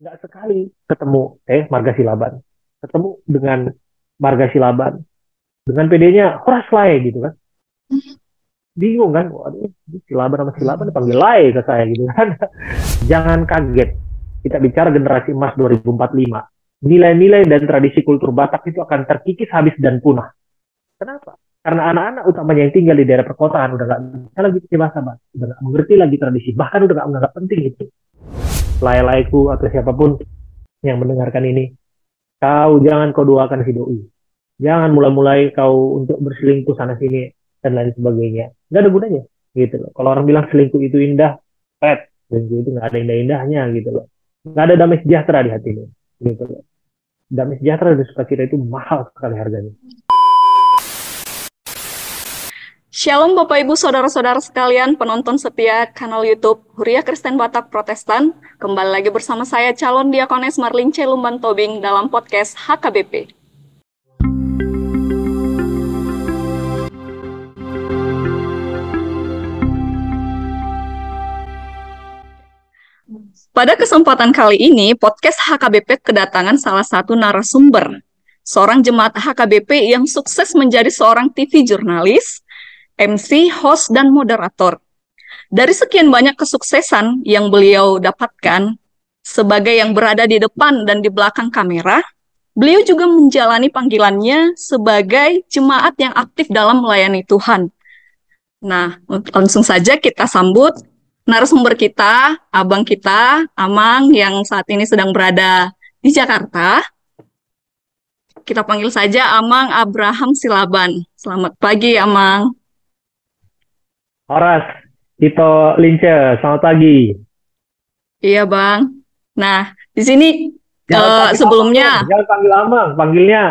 nggak sekali ketemu Marga Silaban, ketemu dengan Marga Silaban, dengan PD-nya Horas Lae gitu kan, bingung kan, waduh Silaban sama Silaban dipanggil Lae ke saya gitu kan. Jangan kaget, kita bicara generasi emas 2045, nilai-nilai dan tradisi kultur Batak itu akan terkikis habis dan punah. Kenapa? Karena anak-anak utamanya yang tinggal di daerah perkotaan udah nggak bisa lagi pakai bahasa Batak, udah nggak mengerti lagi tradisi, bahkan udah nggak menganggap penting itu. Lae-laeku atau siapapun yang mendengarkan ini, kau jangan kau doakan si doi. Jangan mulai-mulai kau untuk berselingkuh sana sini dan lain sebagainya. Nggak ada gunanya gitu loh. Kalau orang bilang selingkuh itu indah, pet, selingkuh itu nggak ada indah-indahnya gitu loh. Nggak ada damai sejahtera di hatinya gitu loh. Damai sejahtera dan sukacita itu mahal sekali harganya. Shalom Bapak Ibu Saudara-saudara sekalian penonton setia kanal YouTube Huria Kristen Batak Protestan. Kembali lagi bersama saya calon diakones Marlin C. Lumban Tobing dalam podcast HKBP. Pada kesempatan kali ini, podcast HKBP kedatangan salah satu narasumber, seorang jemaat HKBP yang sukses menjadi seorang TV jurnalis, MC, host, dan moderator. Dari sekian banyak kesuksesan yang beliau dapatkan sebagai yang berada di depan dan di belakang kamera, beliau juga menjalani panggilannya sebagai jemaat yang aktif dalam melayani Tuhan. Nah, langsung saja kita sambut narasumber kita, abang kita, Amang, yang saat ini sedang berada di Jakarta. Kita panggil saja Amang Abraham Silaban. Selamat pagi, Amang. Horas, Tito Lince, selamat pagi. Iya, Bang. Nah, di sini Jangan panggil sebelumnya, Amang, jangan panggil Amang, panggilnya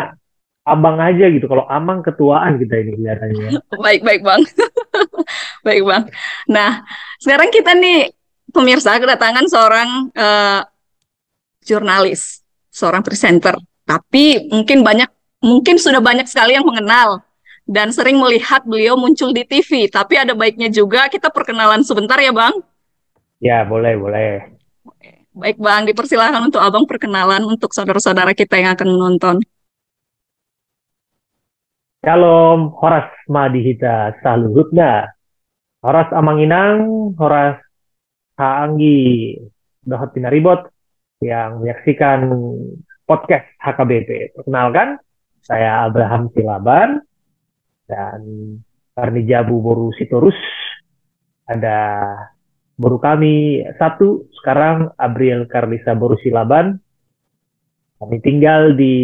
Abang aja gitu. Kalau Amang ketuaan kita ini kelihatannya. baik-baik, Bang. Baik, Bang. Nah, sekarang kita nih, pemirsa, kedatangan seorang jurnalis, seorang presenter. Tapi mungkin sudah banyak sekali yang mengenal dan sering melihat beliau muncul di TV. Tapi ada baiknya juga kita perkenalan sebentar ya, Bang. Ya, boleh, boleh. Baik, Bang, dipersilakan untuk Abang perkenalan untuk saudara-saudara kita yang akan menonton. Shalom, Horas Madihita Saluhutna. Horas Amanginang, Horas Haanggi, Dohot Pinaribot yang menyaksikan podcast HKBP. Perkenalkan, saya Abraham Silaban dan Karni Jabu Boru Sitorus. Ada baru kami satu sekarang, Abriel Karlisa Boru Silaban. Kami tinggal di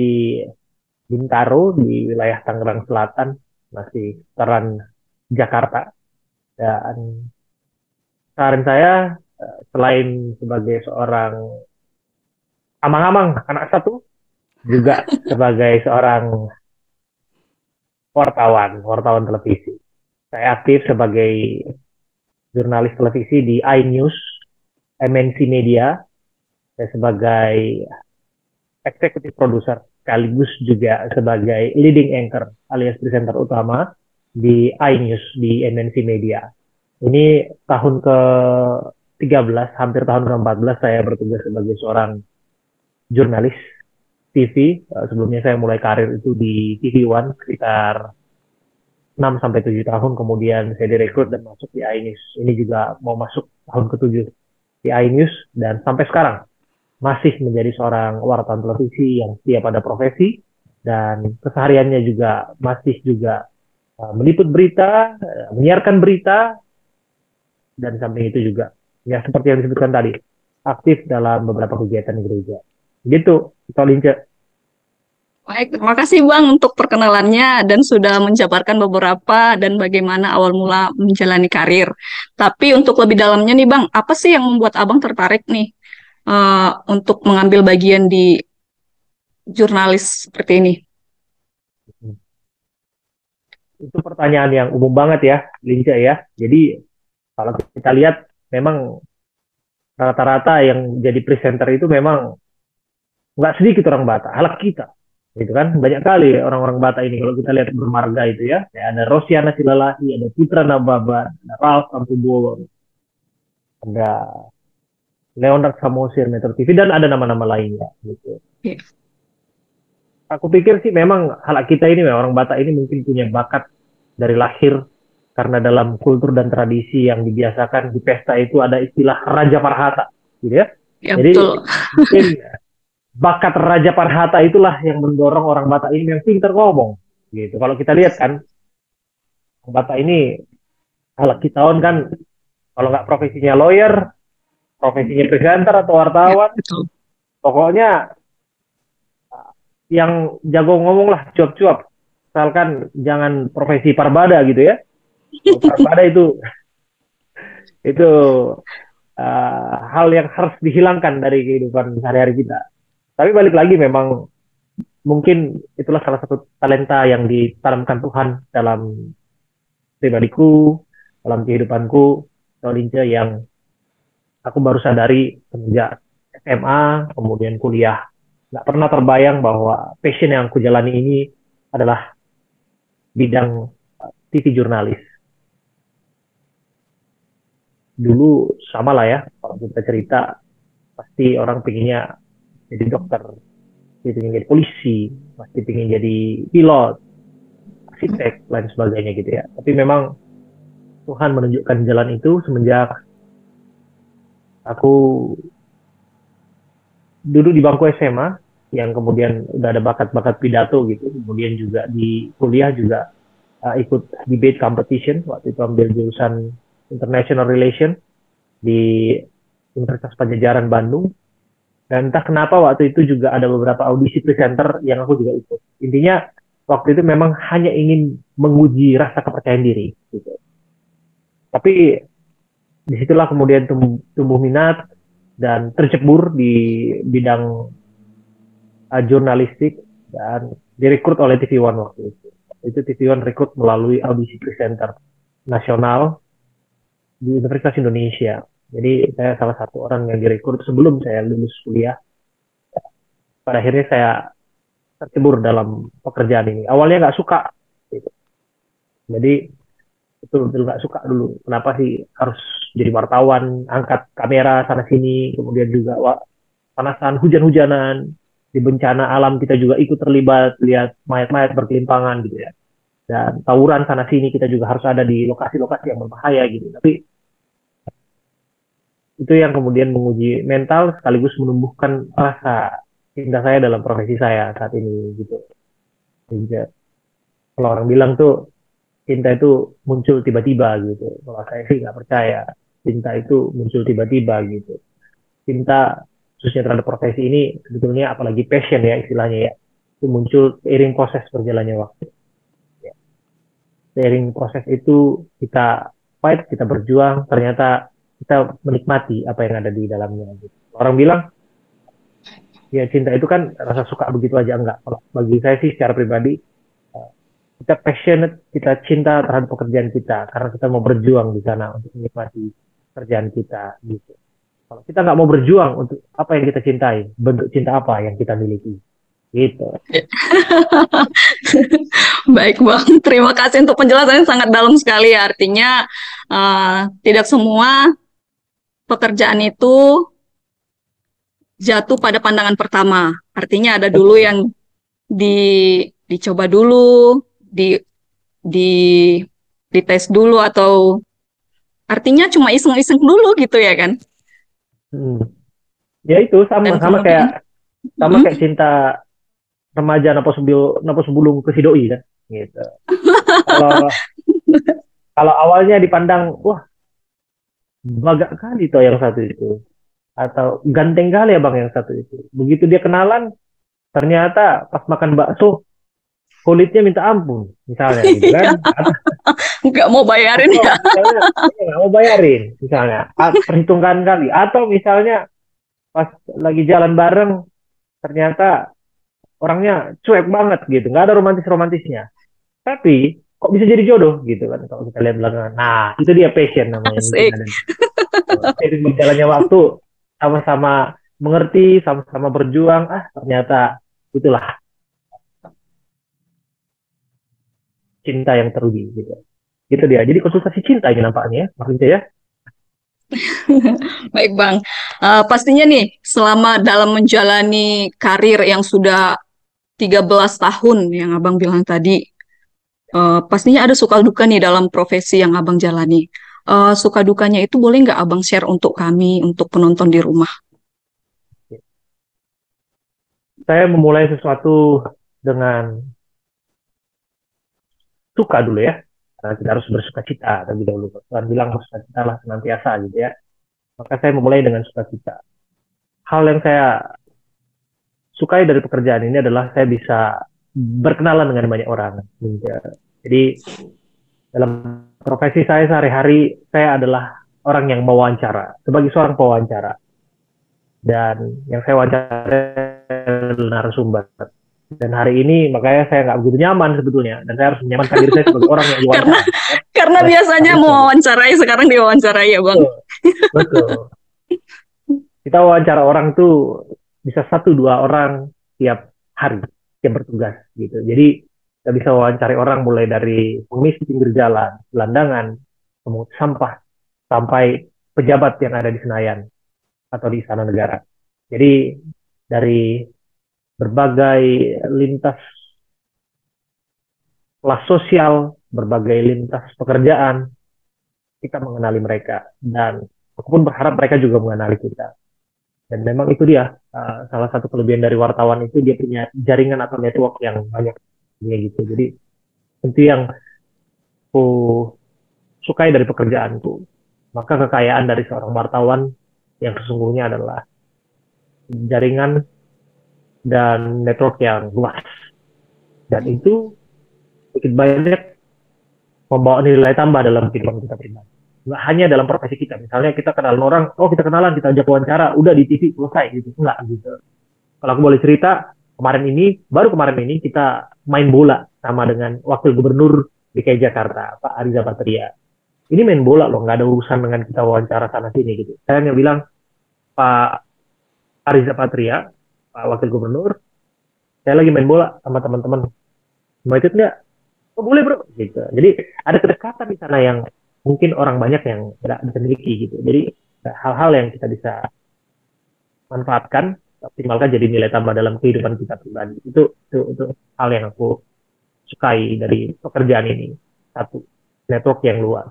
Bintaro di wilayah Tangerang Selatan, masih sekitaran Jakarta. Dan kemarin saya selain sebagai seorang amang-amang anak satu, juga sebagai seorang wartawan televisi. Saya aktif sebagai jurnalis televisi di iNews, MNC Media. Saya sebagai executive producer sekaligus juga sebagai leading anchor alias presenter utama di iNews di MNC Media. Ini tahun ke-13, hampir tahun ke-14 saya bertugas sebagai seorang jurnalis TV. Sebelumnya saya mulai karir itu di TV One sekitar 6-7 tahun, kemudian saya direkrut dan masuk di iNews. Ini juga mau masuk tahun ke-7 di iNews dan sampai sekarang masih menjadi seorang wartawan televisi yang setia pada profesi dan kesehariannya juga masih juga meliput berita, menyiarkan berita, dan samping itu juga ya seperti yang disebutkan tadi, aktif dalam beberapa kegiatan gereja. Gitu, Tolince. Baik, terima kasih Bang untuk perkenalannya dan sudah menjabarkan beberapa dan bagaimana awal mula menjalani karir. Tapi untuk lebih dalamnya nih Bang, apa sih yang membuat Abang tertarik nih untuk mengambil bagian di jurnalis seperti ini? Itu pertanyaan yang umum banget ya, Lince ya. Jadi kalau kita lihat memang rata-rata yang jadi presenter itu memang nggak sedikit orang Batak, halak kita. Gitu kan, banyak kali orang-orang Batak ini kalau kita lihat bermarga itu ya. Ada Rosiana Silalahi, ada Putra Nababa, ada Ralph Ampubowo, ada Leonard Samosir, Metro TV, dan ada nama-nama lainnya gitu. Iya. Aku pikir sih memang hal kita ini, orang Batak ini mungkin punya bakat dari lahir, karena dalam kultur dan tradisi yang dibiasakan di pesta itu ada istilah Raja Parhata, gitu ya. Ya, Jadi betul. mungkin bakat Raja Parhata itulah yang mendorong orang Batak ini yang pintar ngomong, gitu. Kalau kita lihat kan, orang Batak ini kalau kitaon kan, kalau nggak profesinya lawyer, profesinya presenter atau Ya, wartawan, betul. pokoknya yang jago ngomong lah, cuap-cuap. Misalkan jangan profesi parbada gitu ya. Kalau parbada itu hal yang harus dihilangkan dari kehidupan sehari-hari kita. Tapi balik lagi, memang mungkin itulah salah satu talenta yang ditanamkan Tuhan dalam pribadiku, dalam kehidupanku, Lince, yang aku baru sadari semenjak SMA, kemudian kuliah. Nggak pernah terbayang bahwa passion yang aku jalani ini adalah bidang TV jurnalis. Dulu sama lah ya, kalau kita cerita, pasti orang pengennya jadi dokter, pasti pengen jadi polisi, pasti pengen jadi pilot, arsitek, lain sebagainya gitu ya. Tapi memang Tuhan menunjukkan jalan itu semenjak aku dulu di bangku SMA, yang kemudian udah ada bakat-bakat pidato gitu. Kemudian juga di kuliah juga ikut debate competition, waktu itu ambil jurusan International Relation di Universitas Padjadjaran Bandung. Dan entah kenapa waktu itu juga ada beberapa audisi presenter yang aku juga ikut. Intinya waktu itu memang hanya ingin menguji rasa kepercayaan diri gitu. Tapi disitulah kemudian tumbuh minat dan tercebur di bidang jurnalistik, dan direkrut oleh TV One waktu itu. Itu TV One rekrut melalui audisi presenter nasional di Universitas Indonesia. Jadi saya salah satu orang yang direkrut sebelum saya lulus kuliah. Pada akhirnya saya tercebur dalam pekerjaan ini. Awalnya nggak suka, gitu. Jadi betul-betul nggak suka dulu. Kenapa sih harus jadi wartawan, angkat kamera sana sini, kemudian juga panasan, hujan-hujanan, di bencana alam kita juga ikut terlibat, lihat mayat-mayat berkelimpangan gitu ya. Dan tawuran sana sini kita juga harus ada di lokasi-lokasi yang berbahaya gitu. Tapi itu yang kemudian menguji mental sekaligus menumbuhkan rasa cinta saya dalam profesi saya saat ini gitu. Jadi, kalau orang bilang tuh cinta itu muncul tiba-tiba gitu. Kalau saya sih nggak percaya cinta itu muncul tiba-tiba gitu. Cinta khususnya terhadap profesi ini sebetulnya, apalagi passion ya istilahnya ya, itu muncul seiring proses berjalannya waktu. Ya. Seiring proses itu kita fight, kita berjuang, ternyata kita menikmati apa yang ada di dalamnya. Gitu. Orang bilang ya cinta itu kan rasa suka begitu aja, enggak. Kalau bagi saya sih secara pribadi, kita passionate, kita cinta terhadap pekerjaan kita karena kita mau berjuang di sana untuk menikmati pekerjaan kita gitu. Kalau kita nggak mau berjuang untuk apa yang kita cintai, bentuk cinta apa yang kita miliki gitu. Baik Bang, terima kasih untuk penjelasannya, sangat dalam sekali. Artinya tidak semua pekerjaan itu jatuh pada pandangan pertama. Artinya ada dulu yang dicoba dulu, di dites dulu, atau artinya cuma iseng-iseng dulu gitu ya kan? Ya itu Dan sama kemudian, kayak cinta remaja napa sebelum ke si doi kan gitu. Kalau kalau awalnya dipandang, wah bagak kali toh yang satu itu, atau ganteng kali ya bang yang satu itu. Begitu dia kenalan, ternyata pas makan bakso kulitnya minta ampun misalnya gitu kan. nggak mau bayarin Atau ya. misalnya nggak mau bayarin misalnya, perhitungkan kali. Atau misalnya pas lagi jalan bareng, ternyata orangnya cuek banget gitu, nggak ada romantisnya, tapi kok bisa jadi jodoh gitu kan kalau kita lihat belakangan. Nah itu dia passion namanya, mungkin Asik. ada seiring berjalannya waktu, sama-sama mengerti, sama-sama berjuang, ternyata itulah cinta yang teruji gitu. Gitu dia. Jadi konsultasi cinta ini nampaknya ya, maksudnya ya. Baik Bang, pastinya nih selama dalam menjalani karir yang sudah 13 tahun yang Abang bilang tadi, pastinya ada suka duka nih dalam profesi yang Abang jalani. Suka dukanya itu boleh nggak Abang share untuk kami, untuk penonton di rumah? Saya memulai sesuatu dengan suka dulu ya. Karena kita harus bersuka cita terlebih dahulu. Tuhan bilang bersuka cita lah senantiasa gitu ya. Maka saya memulai dengan sukacita. Hal yang saya sukai dari pekerjaan ini adalah saya bisa berkenalan dengan banyak orang. Jadi dalam profesi saya sehari-hari, saya adalah orang yang mewawancara, sebagai seorang pewawancara. Dan yang saya wawancara adalah narasumber. Dan hari ini makanya saya nggak begitu nyaman sebetulnya. Dan saya harus menyamankan diri saya sebagai orang yang Karena diwawancara. karena biasanya mau wawancarai, sekarang diwawancarai ya Bang. Betul, betul. Kita wawancara orang tuh bisa 1-2 orang tiap hari yang bertugas gitu. Jadi kita bisa wawancari orang mulai dari pengemis di pinggir jalan, gelandangan, pemungut sampah, sampai pejabat yang ada di Senayan atau di Istana Negara. Jadi dari berbagai lintas kelas sosial, berbagai lintas pekerjaan, kita mengenali mereka. Dan aku pun berharap mereka juga mengenali kita. Dan memang itu dia, salah satu kelebihan dari wartawan itu dia punya jaringan atau network yang banyak. Gitu. Jadi itu yang aku sukai dari pekerjaanku. Maka kekayaan dari seorang wartawan yang sesungguhnya adalah jaringan dan network yang luas. Dan itu sedikit banyak membawa nilai tambah dalam kehidupan kita pribadi. Nggak hanya dalam profesi kita. Misalnya kita kenalan orang, oh kita kenalan, kita ajak wawancara, udah di TV selesai gitu. Enggak gitu. Kalau aku boleh cerita, baru kemarin ini kita main bola sama dengan Wakil Gubernur DKI Jakarta, Pak Ariza Patria. Ini main bola loh, nggak ada urusan dengan kita wawancara sana sini gitu. Saya hanya bilang, Pak Ariza Patria, Pak Wakil Gubernur, saya lagi main bola sama teman-teman. Mau ikut nggak? Oh boleh bro. Gitu. Jadi ada kedekatan di sana yang mungkin orang banyak yang tidak bisa miliki gitu. Jadi hal-hal yang kita bisa manfaatkan, optimalkan jadi nilai tambah dalam kehidupan kita pribadi. Itu hal yang aku sukai dari pekerjaan ini. Satu, network yang luas,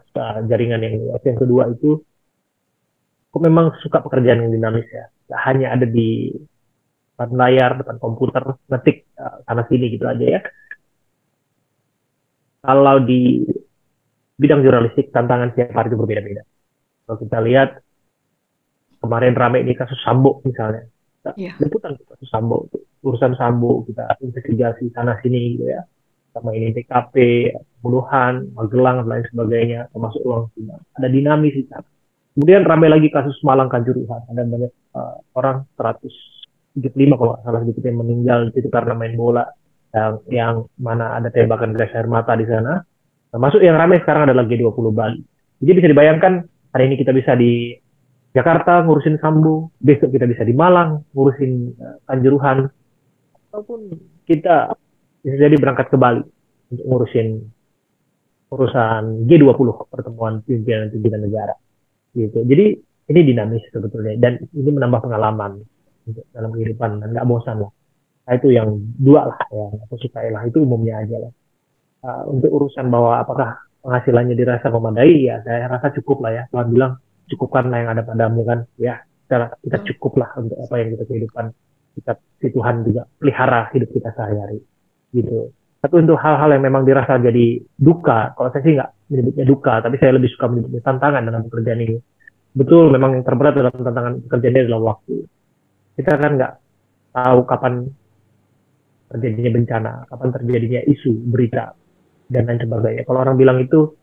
jaringan yang luas. Yang kedua itu, aku memang suka pekerjaan yang dinamis ya. Gak hanya ada di depan layar, depan komputer, ngetik sana sini gitu aja ya. Kalau di bidang jurnalistik, tantangan setiap hari itu berbeda-beda. Kalau kita lihat, kemarin ramai ini kasus Sambo misalnya. Liputan kasus Sambo, urusan Sambo, kita investigasi sana-sini gitu ya. Sama ini TKP, pembunuhan, Magelang, dan lain sebagainya, termasuk uang tunai. Ada dinamis di sana. Kemudian ramai lagi kasus Malang Kanjuruhan. Ada banyak orang 175 kalau nggak salah sedikit yang meninggal itu karena main bola. Yang mana ada tembakan gas air mata di sana. Termasuk yang ramai sekarang adalah G20 Bali. Jadi bisa dibayangkan hari ini kita bisa di Jakarta ngurusin Sambo, besok kita bisa di Malang ngurusin Kanjuruhan, ataupun kita bisa jadi berangkat ke Bali untuk ngurusin urusan G20 pertemuan pimpinan negara. Gitu. Jadi ini dinamis sebetulnya dan ini menambah pengalaman dalam kehidupan dan nggak bosan lah. Nah, itu yang dua lah yang aku sukai lah, itu umumnya aja lah. Untuk urusan bahwa apakah penghasilannya dirasa memadai, ya saya rasa cukup lah ya. Tuhan bilang cukupkanlah yang ada padamu kan, ya kita cukup lah untuk apa yang kita kehidupan kita, si Tuhan juga pelihara hidup kita sehari-hari gitu. Tapi untuk hal-hal yang memang dirasa jadi duka, kalau saya sih nggak menyebutnya duka, tapi saya lebih suka menyebutnya tantangan dalam pekerjaan ini. Betul, memang yang terberat dalam tantangan pekerjaan ini adalah waktu. Kita kan nggak tahu kapan terjadinya bencana, kapan terjadinya isu, berita, dan lain sebagainya. Kalau orang bilang itu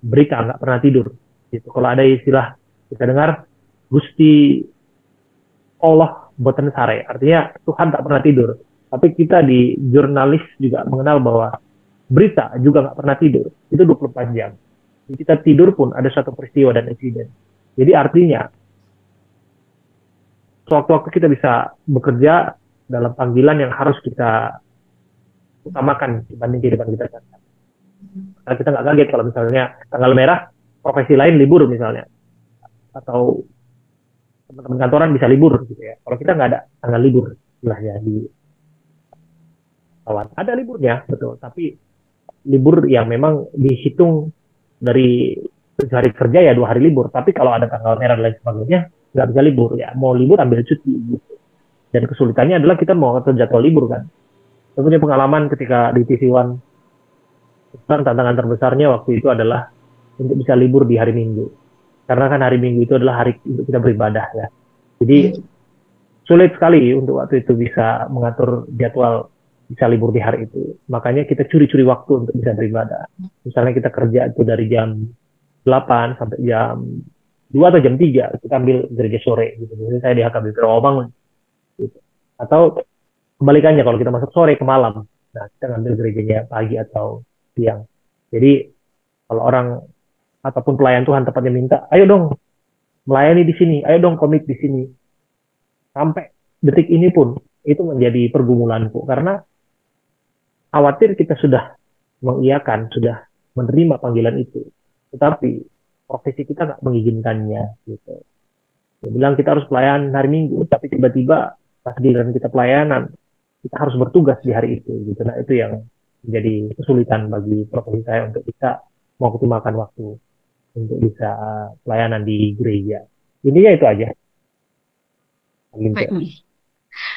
berita nggak pernah tidur. Gitu. Kalau ada istilah kita dengar, Gusti Allah boten sare, artinya Tuhan tak pernah tidur. Tapi kita di jurnalis juga mengenal bahwa berita juga nggak pernah tidur. Itu 24 jam. Jadi kita tidur pun ada suatu peristiwa dan insiden. Jadi artinya, sewaktu-waktu kita bisa bekerja dalam panggilan yang harus kita utamakan dibanding kehidupan kita. Karena kita nggak kaget kalau misalnya tanggal merah, profesi lain libur misalnya. atau teman-teman kantoran bisa libur gitu ya. Kalau kita nggak ada tanggal libur, istilahnya di kawan. Ada liburnya, betul. Tapi libur yang memang dihitung dari 7 hari kerja ya 2 hari libur. Tapi kalau ada tanggal merah dan lain sebagainya, nggak bisa libur ya. Mau libur ambil cuti gitu. Dan kesulitannya adalah kita mau atur jadwal libur kan. Saya punya pengalaman ketika di TV One, tantangan terbesarnya waktu itu adalah untuk bisa libur di hari Minggu. Karena kan hari Minggu itu adalah hari untuk kita beribadah ya. Jadi sulit sekali untuk waktu itu bisa mengatur jadwal bisa libur di hari itu. Makanya kita curi-curi waktu untuk bisa beribadah. Misalnya kita kerja itu dari jam 8 sampai jam 2 atau jam 3, kita ambil gereja sore gitu. Misalnya saya di HKBP Rawamangun gitu. Atau kebalikannya kalau kita masuk sore ke malam, nah kita ngambil gerejanya pagi atau siang. Jadi kalau orang ataupun pelayan Tuhan tepatnya minta, ayo dong melayani di sini, ayo dong komit di sini. Sampai detik ini pun itu menjadi pergumulanku karena khawatir kita sudah mengiyakan, sudah menerima panggilan itu, tetapi profesi kita nggak mengizinkannya gitu. Dia bilang kita harus pelayan hari Minggu, tapi tiba-tiba pas giliran kita pelayanan, kita harus bertugas di hari itu gitu. Nah itu yang menjadi kesulitan bagi profesi saya untuk bisa mengoptimalkan waktu untuk bisa pelayanan di gereja. Intinya itu aja. Baik.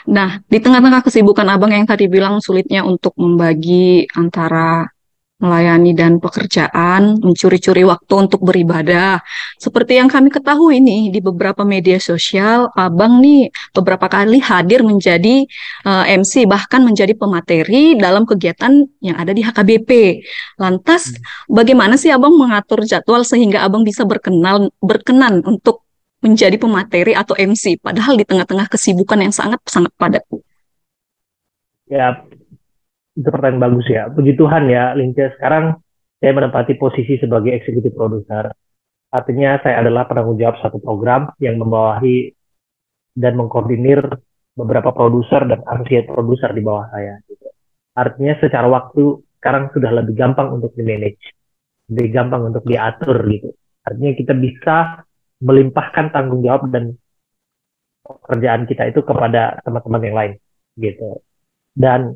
Nah, di tengah-tengah kesibukan Abang yang tadi bilang sulitnya untuk membagi antara melayani dan pekerjaan, mencuri-curi waktu untuk beribadah. Seperti yang kami ketahui nih, di beberapa media sosial, Abang nih beberapa kali hadir menjadi MC, bahkan menjadi pemateri dalam kegiatan yang ada di HKBP. Lantas, bagaimana sih Abang mengatur jadwal sehingga Abang bisa berkenan untuk menjadi pemateri atau MC, padahal di tengah-tengah kesibukan yang sangat-sangat padat? Ya, itu pertanyaan bagus ya. Puji Tuhan ya, Lince. Sekarang saya menempati posisi sebagai eksekutif produser. Artinya saya adalah penanggung jawab satu program yang membawahi dan mengkoordinir beberapa produser dan asosiat produser di bawah saya. Gitu. Artinya secara waktu sekarang sudah lebih gampang untuk di-manage, lebih gampang untuk diatur gitu. Artinya kita bisa melimpahkan tanggung jawab dan pekerjaan kita itu kepada teman-teman yang lain gitu. Dan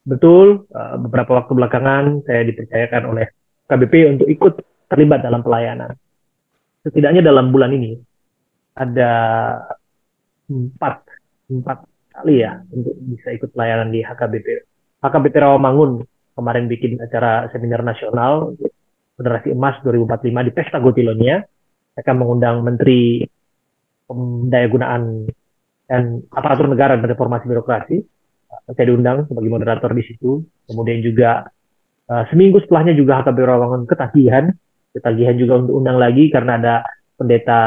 betul, beberapa waktu belakangan saya dipercayakan oleh KBP untuk ikut terlibat dalam pelayanan. Setidaknya dalam bulan ini ada empat kali ya untuk bisa ikut pelayanan di HKBP. HKBP Rawamangun kemarin bikin acara seminar nasional Generasi Emas 2045 di Pesta Gotilonia. Akan mengundang Menteri Pendayagunaan dan Aparatur Negara dan Reformasi Birokrasi. Saya diundang sebagai moderator di situ. Kemudian juga seminggu setelahnya juga HKBP Rawamangun ketagihan juga untuk undang lagi karena ada pendeta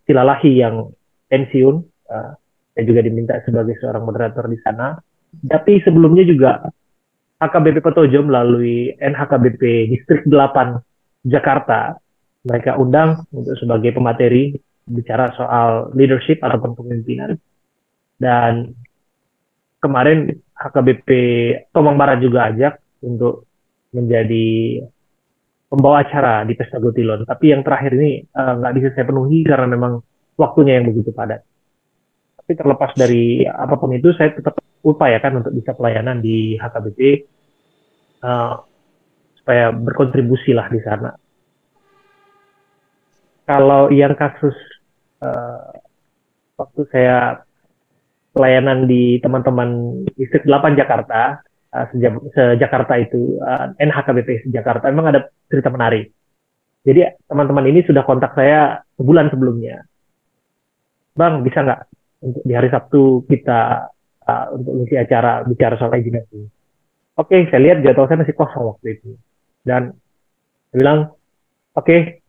Silalahi yang pensiun. Saya juga diminta sebagai seorang moderator di sana. Tapi sebelumnya juga HKBP Petojo melalui NHKBP Distrik 8 Jakarta, mereka undang untuk sebagai pemateri bicara soal leadership ataupun kepemimpinan. Dan kemarin HKBP Tomang Barat juga ajak untuk menjadi pembawa acara di Pesta Gotilon. Tapi yang terakhir ini nggak bisa saya penuhi karena memang waktunya yang begitu padat. Tapi terlepas dari apapun itu, saya tetap upayakan untuk bisa pelayanan di HKBP supaya berkontribusi lah di sana. Kalau yang kasus waktu saya pelayanan di teman-teman Distrik 8 Jakarta, se-Jakarta itu, NHKBP Jakarta, memang ada cerita menarik. Jadi teman-teman ini sudah kontak saya sebulan sebelumnya. Bang, bisa nggak untuk di hari Sabtu kita untuk ngisi acara bicara soal imajinasi? Oke, saya lihat jadwal saya masih kosong waktu itu. Dan saya bilang, oke,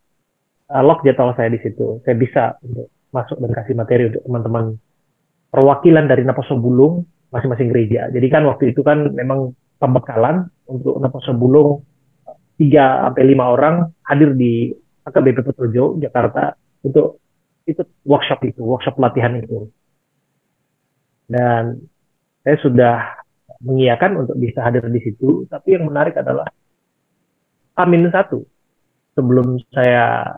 lock jadwal saya di situ. Saya bisa untuk masuk dan kasih materi untuk teman-teman perwakilan dari Naposo Bulung masing-masing gereja. Jadi kan waktu itu kan memang pembekalan untuk Naposo Bulung 3-5 orang hadir di HKBP Petojo Jakarta untuk ikut workshop pelatihan itu. Dan saya sudah mengiyakan untuk bisa hadir di situ, tapi yang menarik adalah H-1 sebelum saya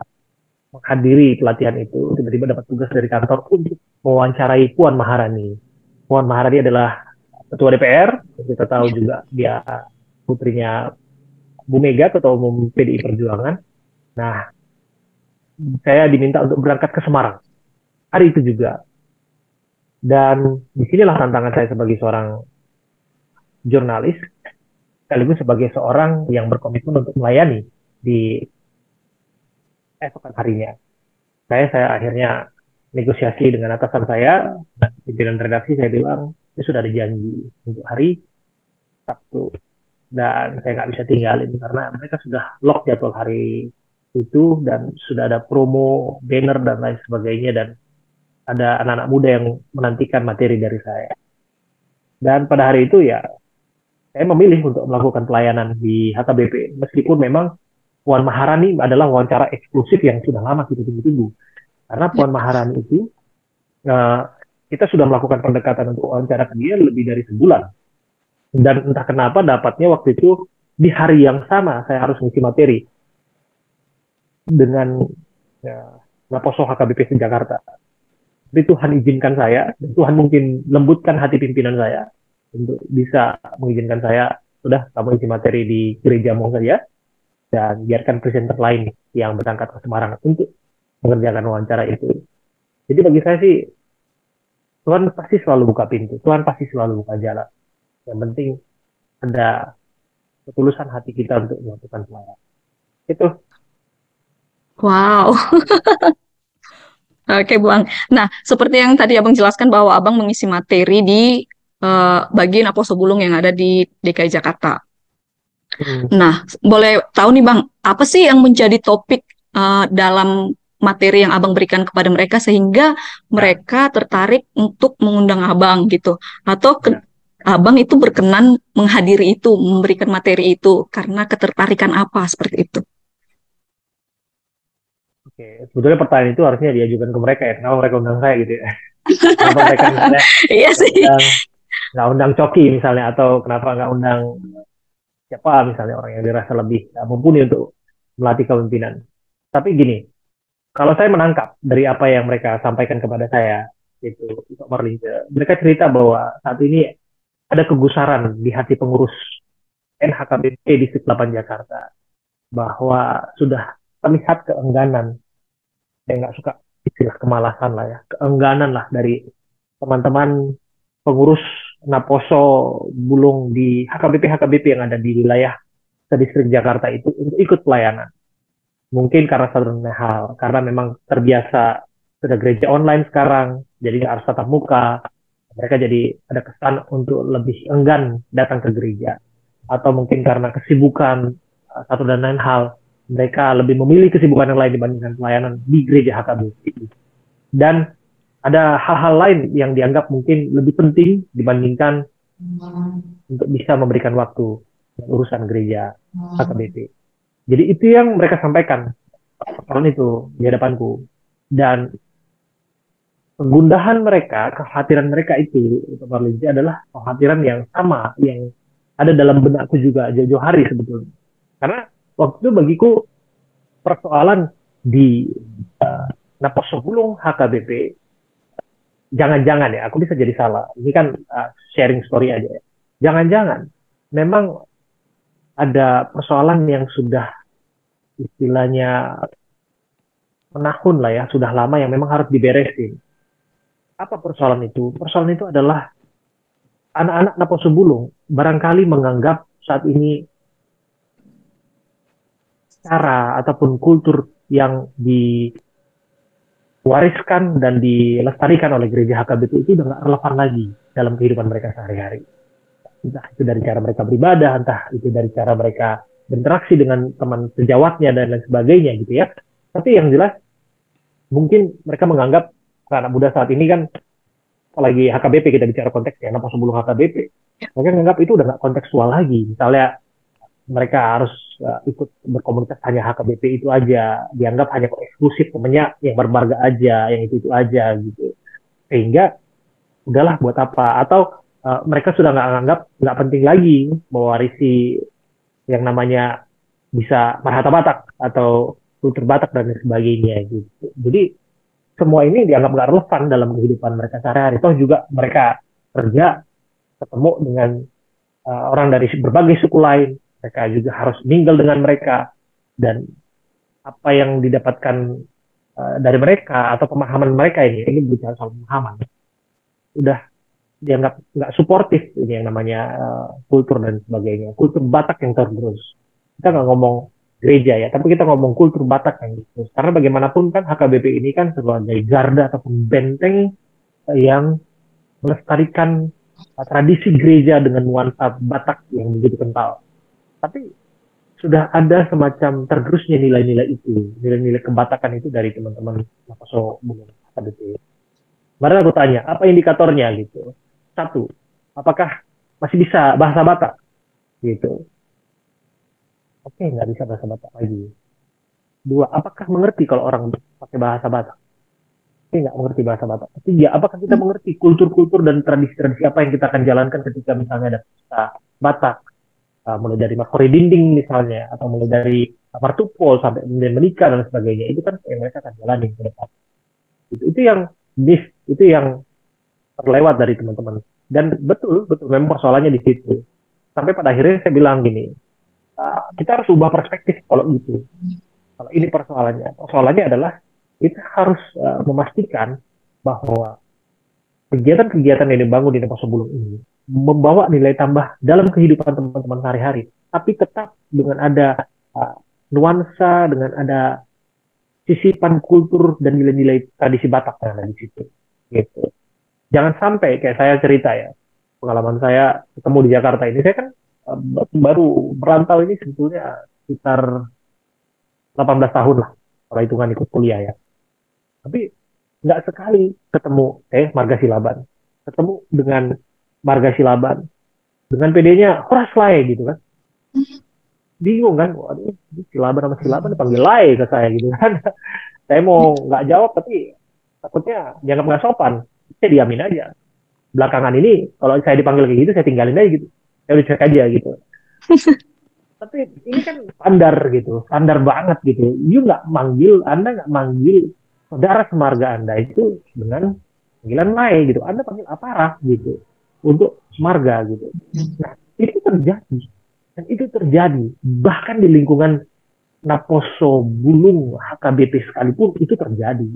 menghadiri pelatihan itu, tiba-tiba dapat tugas dari kantor untuk mewawancarai Puan Maharani. Puan Maharani adalah Ketua DPR, kita tahu juga dia putrinya Bu Mega, Ketua Umum PDI Perjuangan. Nah, saya diminta untuk berangkat ke Semarang hari itu juga. Dan disinilah tantangan saya sebagai seorang jurnalis, sekaligus sebagai seorang yang berkomitmen untuk melayani di esokan harinya. Saya akhirnya negosiasi dengan atasan saya, pimpinan redaksi, saya bilang, ini sudah ada janji untuk hari Sabtu. Dan saya nggak bisa tinggalin karena mereka sudah lock jadwal hari itu dan sudah ada promo, banner, dan lain sebagainya. Dan ada anak-anak muda yang menantikan materi dari saya. Dan pada hari itu ya, saya memilih untuk melakukan pelayanan di HKBP. Meskipun memang Puan Maharani adalah wawancara eksklusif yang sudah lama kita tunggu-tunggu. Karena Puan Maharani itu, kita sudah melakukan pendekatan untuk wawancara ke dia lebih dari sebulan. Dan entah kenapa dapatnya waktu itu di hari yang sama saya harus ngisi materi dengan Naposo HKBP Jakarta. Tapi Tuhan izinkan saya, dan Tuhan mungkin lembutkan hati pimpinan saya untuk bisa mengizinkan saya, sudah kamu isi materi di gereja Mong saja, dan biarkan presenter lain yang berangkat ke Semarang untuk mengerjakan wawancara itu. Jadi bagi saya sih, Tuhan pasti selalu buka pintu, Tuhan pasti selalu buka jalan. Yang penting ada ketulusan hati kita untuk melakukan pelayanan. Itu. Wow. Oke, Bang. Nah, seperti yang tadi Abang jelaskan bahwa Abang mengisi materi di bagian Aposo Bulung yang ada di DKI Jakarta. Nah, boleh tahu nih Bang, apa sih yang menjadi topik dalam materi yang Abang berikan kepada mereka sehingga mereka tertarik untuk mengundang Abang gitu? Atau Abang itu berkenan menghadiri itu, memberikan materi itu karena ketertarikan apa seperti itu? Oke, sebetulnya pertanyaan itu harusnya diajukan ke mereka ya. Kenapa mereka undang saya gitu ya? Kenapa mereka misalnya Iya sih. nggak undang Coki misalnya, atau kenapa nggak undang siapa misalnya orang yang dirasa lebih mumpuni untuk melatih kepemimpinan. Tapi gini, kalau saya menangkap dari apa yang mereka sampaikan kepada saya, itu Pak Marlince, mereka cerita bahwa saat ini ada kegusaran di hati pengurus NHKBP Distrik 8 Jakarta, bahwa sudah terlihat keengganan, saya nggak suka istilah kemalasan lah ya, keengganan lah dari teman-teman pengurus Naposo Bulung di HKBP yang ada di wilayah distrik Jakarta itu untuk ikut pelayanan. Mungkin karena satu hal, karena memang terbiasa sudah gereja online sekarang, jadi nggak harus tatap muka. Mereka jadi ada kesan untuk lebih enggan datang ke gereja. Atau mungkin karena kesibukan satu dan lain hal, mereka lebih memilih kesibukan yang lain dibandingkan pelayanan di gereja HKBP. Dan ada hal-hal lain yang dianggap mungkin lebih penting dibandingkan untuk bisa memberikan waktu urusan gereja HKBP. Jadi itu yang mereka sampaikan tahun itu di hadapanku. Dan kegundahan mereka, kekhawatiran mereka itu Pak Marlince, adalah kekhawatiran yang sama yang ada dalam benakku juga jauh-jauh hari sebetulnya. Karena waktu itu bagiku persoalan di Naposo Bulung HKBP, jangan-jangan ya, aku bisa jadi salah. Ini kan sharing story aja ya. Jangan-jangan memang ada persoalan yang sudah istilahnya menahun lah ya, sudah lama yang memang harus diberesin. Apa persoalan itu? Persoalan itu adalah anak-anak Naposo Bulung barangkali menganggap saat ini cara ataupun kultur yang diwariskan dan dilestarikan oleh gereja HKBP itu udah nggak relevan lagi dalam kehidupan mereka sehari-hari. Entah itu dari cara mereka beribadah, entah itu dari cara mereka berinteraksi dengan teman sejawatnya dan lain sebagainya gitu ya. Tapi yang jelas mungkin mereka menganggap anak muda saat ini kan, apalagi HKBP, kita bicara konteksnya, Naposo Bulung HKBP, mereka menganggap itu udah nggak kontekstual lagi. Misalnya mereka harus ikut berkomunitas hanya HKBP itu aja, dianggap hanya eksklusif temennya yang bermarga aja, yang itu aja gitu. Sehingga udahlah buat apa? Atau mereka sudah nggak penting lagi mewarisi yang namanya bisa marhata Batak atau kultur Batak dan sebagainya gitu. Jadi semua ini dianggap nggak relevan dalam kehidupan mereka sehari-hari. Toh juga mereka kerja ketemu dengan orang dari berbagai suku lain, mereka juga harus tinggal dengan mereka, dan apa yang didapatkan dari mereka atau pemahaman mereka ini bicara soal pemahaman, udah dianggap nggak suportif ini yang namanya kultur dan sebagainya, kultur Batak yang tergerus. Kita nggak ngomong gereja ya, tapi kita ngomong kultur Batak yang tergerus. Karena bagaimanapun kan HKBP ini kan sebagai garda ataupun benteng yang melestarikan tradisi gereja dengan nuansa Batak yang begitu kental. Tapi sudah ada semacam tergerusnya nilai-nilai itu, nilai-nilai kebatakan itu dari teman-teman Lakoso Bunga HKBP. Kemarin aku tanya, apa indikatornya gitu? Satu, apakah masih bisa bahasa Batak? Gitu. Oke, nggak bisa bahasa Batak lagi. Dua, apakah mengerti kalau orang pakai bahasa Batak? Oke, nggak mengerti bahasa Batak. Tiga, apakah kita mengerti kultur-kultur dan tradisi-tradisi apa yang kita akan jalankan ketika misalnya ada pesta Batak? Mulai dari makori dinding misalnya, atau mulai dari martupol sampai kemudian menikah dan sebagainya. Itu kan yang mereka akan jalani ke depan. Itu yang miss, itu yang terlewat dari teman-teman. Dan betul memang persoalannya di situ. Sampai pada akhirnya saya bilang gini, kita harus ubah perspektif kalau gitu. Kalau ini persoalannya adalah kita harus memastikan bahwa kegiatan-kegiatan yang dibangun di Naposo Bulung ini membawa nilai tambah dalam kehidupan teman-teman sehari-hari, tapi tetap dengan ada nuansa, dengan ada sisipan kultur dan nilai-nilai tradisi Batak yang ada di situ. Gitu. Jangan sampai kayak saya cerita ya, pengalaman saya ketemu di Jakarta ini, saya kan baru merantau ini sebetulnya sekitar 18 tahun lah, kalau hitungan ikut kuliah ya. Tapi nggak sekali ketemu Marga Silaban, ketemu dengan Marga Silaban, dengan PD-nya Horas Lae gitu kan. Bingung kan, waduh, Silaban sama Silaban dipanggil Lae ke saya gitu kan. Saya mau nggak jawab, tapi takutnya dianggap nggak sopan. Saya diamin aja. Belakangan ini kalau saya dipanggil kayak gitu, saya tinggalin aja gitu. Saya udah cuek aja gitu. Tapi ini kan standar gitu, standar banget gitu. Anda nggak manggil saudara semarga Anda itu dengan panggilan Lae gitu. Anda panggil aparah gitu untuk semarga gitu. Nah, itu terjadi. Dan itu terjadi bahkan di lingkungan Naposo Bulung HKBP sekalipun itu terjadi.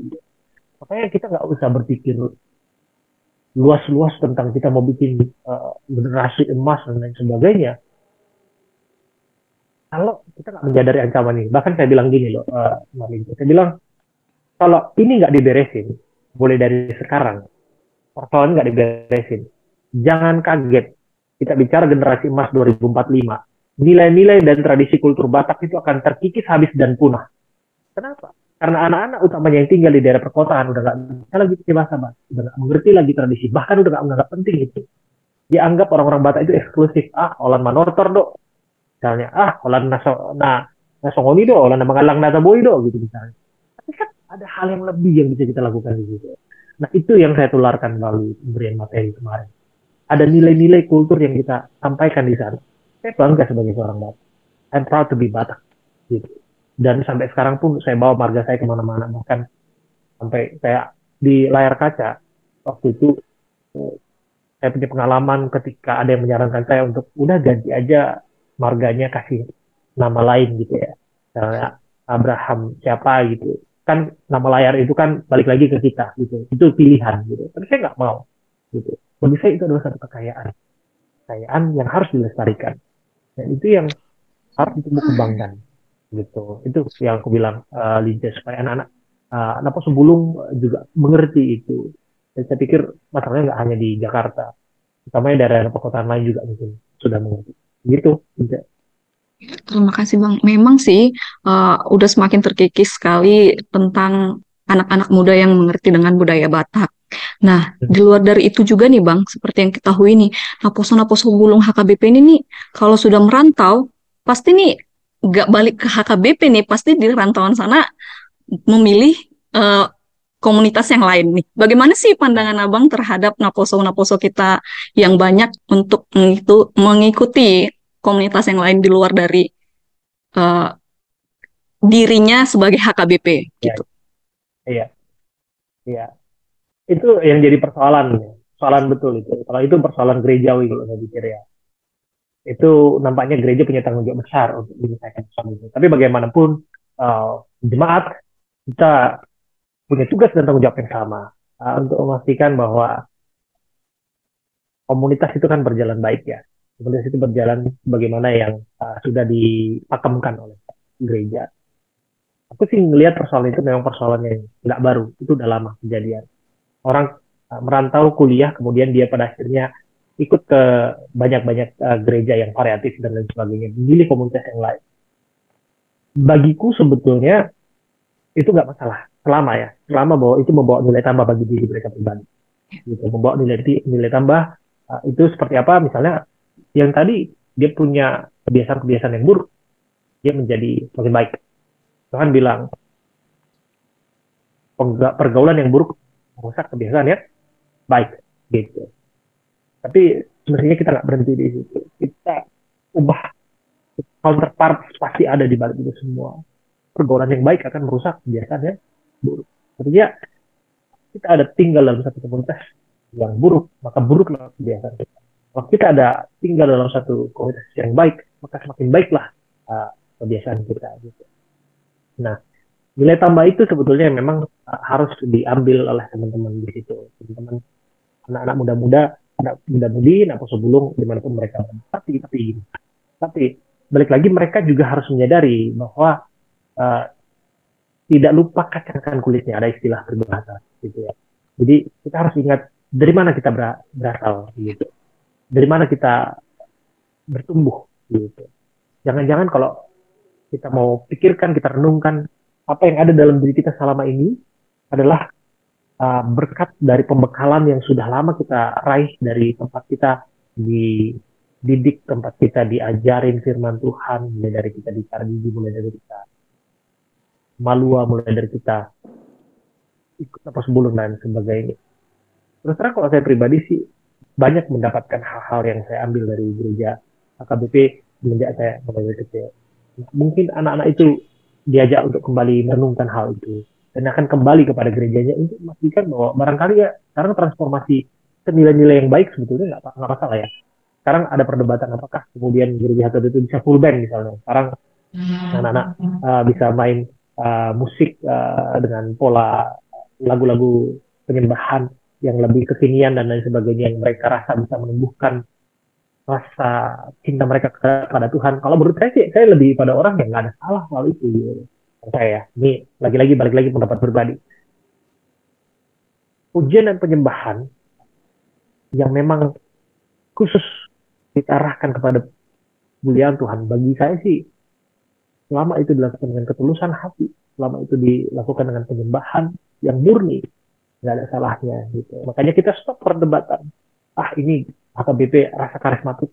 Makanya kita nggak usah berpikir luas-luas tentang kita mau bikin generasi emas dan lain sebagainya. Kalau kita nggak menyadari ancaman ini, bahkan saya bilang gini loh, saya bilang kalau ini nggak diberesin, mulai dari sekarang, persoalan nggak diberesin, jangan kaget kita bicara generasi emas 2045, nilai-nilai dan tradisi kultur Batak itu akan terkikis habis dan punah. Kenapa? Karena anak-anak utamanya yang tinggal di daerah perkotaan udah nggak bisa lagi pakai bahasa Batak, udah nggak mengerti lagi tradisi, bahkan udah nggak menganggap penting itu. Dianggap orang-orang Batak itu eksklusif. Olan manortor do, misalnya. Olan nasongoni do, olan mangalang nataboi do, gitu misalnya. Tapi kan ada hal yang lebih yang bisa kita lakukan di situ. Nah itu yang saya tularkan melalui pemberian materi kemarin. Ada nilai-nilai kultur yang kita sampaikan di sana. Saya bangga sebagai seorang Batak. I'm proud to be Batak. Gitu. Dan sampai sekarang pun saya bawa marga saya kemana-mana, bahkan sampai saya di layar kaca waktu itu saya punya pengalaman ketika ada yang menyarankan saya untuk udah ganti aja marganya, kasih nama lain gitu ya, misalnya Abraham siapa gitu kan, nama layar itu kan balik lagi ke kita gitu, itu pilihan gitu, tapi saya nggak mau gitu. Bagi saya itu adalah satu kekayaan yang harus dilestarikan, dan itu yang harus ditumbuh kembangkan. Gitu. Itu yang aku bilang, Lince, supaya anak-anak Naposo Bulung juga mengerti itu. Dan saya pikir masalahnya nggak hanya di Jakarta, utamanya daerah perkotaan lain juga mungkin sudah mengerti. Gitu, Lince. Terima kasih Bang. Memang sih udah semakin terkikis sekali tentang anak-anak muda yang mengerti dengan budaya Batak. Nah, di luar dari itu juga nih Bang, seperti yang kita ketahui nih, Naposo Bulung HKBP ini nih, kalau sudah merantau, pasti nih nggak balik ke HKBP nih, pasti di rantauan sana memilih komunitas yang lain nih. Bagaimana sih pandangan Abang terhadap Naposo kita yang banyak untuk mengikuti komunitas yang lain di luar dari dirinya sebagai HKBP Ya, gitu. iya, iya. Itu yang jadi persoalan betul itu. Kalau itu persoalan gerejawi kalau saya pikir ya. Itu nampaknya gereja punya tanggung jawab besar untuk menyelesaikan persoalan itu. Tapi bagaimanapun jemaat kita punya tugas dan tanggung jawab yang sama untuk memastikan bahwa komunitas itu kan berjalan baik ya. Komunitas itu berjalan bagaimana yang sudah dipakemkan oleh gereja. Aku sih ngelihat persoalan itu memang persoalan yang nggak baru, itu udah lama kejadian. Orang merantau kuliah, kemudian dia pada akhirnya ikut ke banyak-banyak gereja yang variatif dan lain sebagainya, memilih komunitas yang lain. Bagiku sebetulnya itu nggak masalah, selama bahwa itu membawa nilai tambah bagi diri mereka pribadi. Gitu, membawa nilai tambah itu seperti apa? Misalnya yang tadi dia punya kebiasaan-kebiasaan yang buruk, dia menjadi semakin baik. Tuhan bilang pergaulan yang buruk merusak kebiasaan ya baik gitu. Tapi sebenarnya kita nggak berhenti di situ. Kita ubah counterpart pasti ada di balik itu semua. Pergaulan yang baik akan merusak kebiasaan yang buruk. Artinya kita ada tinggal dalam satu komunitas yang buruk, maka buruklah kebiasaan kita. Kalau kita ada tinggal dalam satu komunitas yang baik, maka semakin baiklah kebiasaan kita. Gitu. Nah, nilai tambah itu sebetulnya memang harus diambil oleh teman-teman di situ, teman-teman anak-anak muda-muda, anak muda-mudi, anak sulung dimanapun mereka berada. Tapi balik lagi mereka juga harus menyadari bahwa tidak lupa kacangkan kulitnya, ada istilah berbahasa gitu ya. Jadi kita harus ingat dari mana kita berasal gitu, dari mana kita bertumbuh gitu. Jangan-jangan kalau kita mau pikirkan, kita renungkan apa yang ada dalam diri kita selama ini adalah berkat dari pembekalan yang sudah lama kita raih dari tempat kita dididik, tempat kita diajarin firman Tuhan, mulai dari kita di Targiji, mulai dari kita Malua, mulai dari kita ikut apa sebelum dan sebagainya. Terus terang kalau saya pribadi sih banyak mendapatkan hal-hal yang saya ambil dari gereja HKBP semenjak saya mulai kecil. Mungkin anak-anak itu diajak untuk kembali merenungkan hal itu dan akan kembali kepada gerejanya untuk memastikan bahwa barangkali ya sekarang transformasi ke nilai-nilai yang baik sebetulnya nggak masalah ya. Sekarang ada perdebatan apakah kemudian gereja HKBP itu bisa full band misalnya. Sekarang anak-anak bisa main musik dengan pola lagu-lagu penyembahan yang lebih kekinian dan lain sebagainya yang mereka rasa bisa menumbuhkan rasa cinta mereka kepada Tuhan. Kalau menurut saya sih, saya lebih pada orang yang nggak ada salah soal itu. Gitu. Saya, ini lagi-lagi balik lagi pendapat pribadi. Pujian dan penyembahan yang memang khusus diarahkan kepada kemuliaan Tuhan, bagi saya sih, selama itu dilakukan dengan ketulusan hati, selama itu dilakukan dengan penyembahan yang murni, nggak ada salahnya. Gitu. Makanya kita stop perdebatan. Ini HKBP rasa karismatik,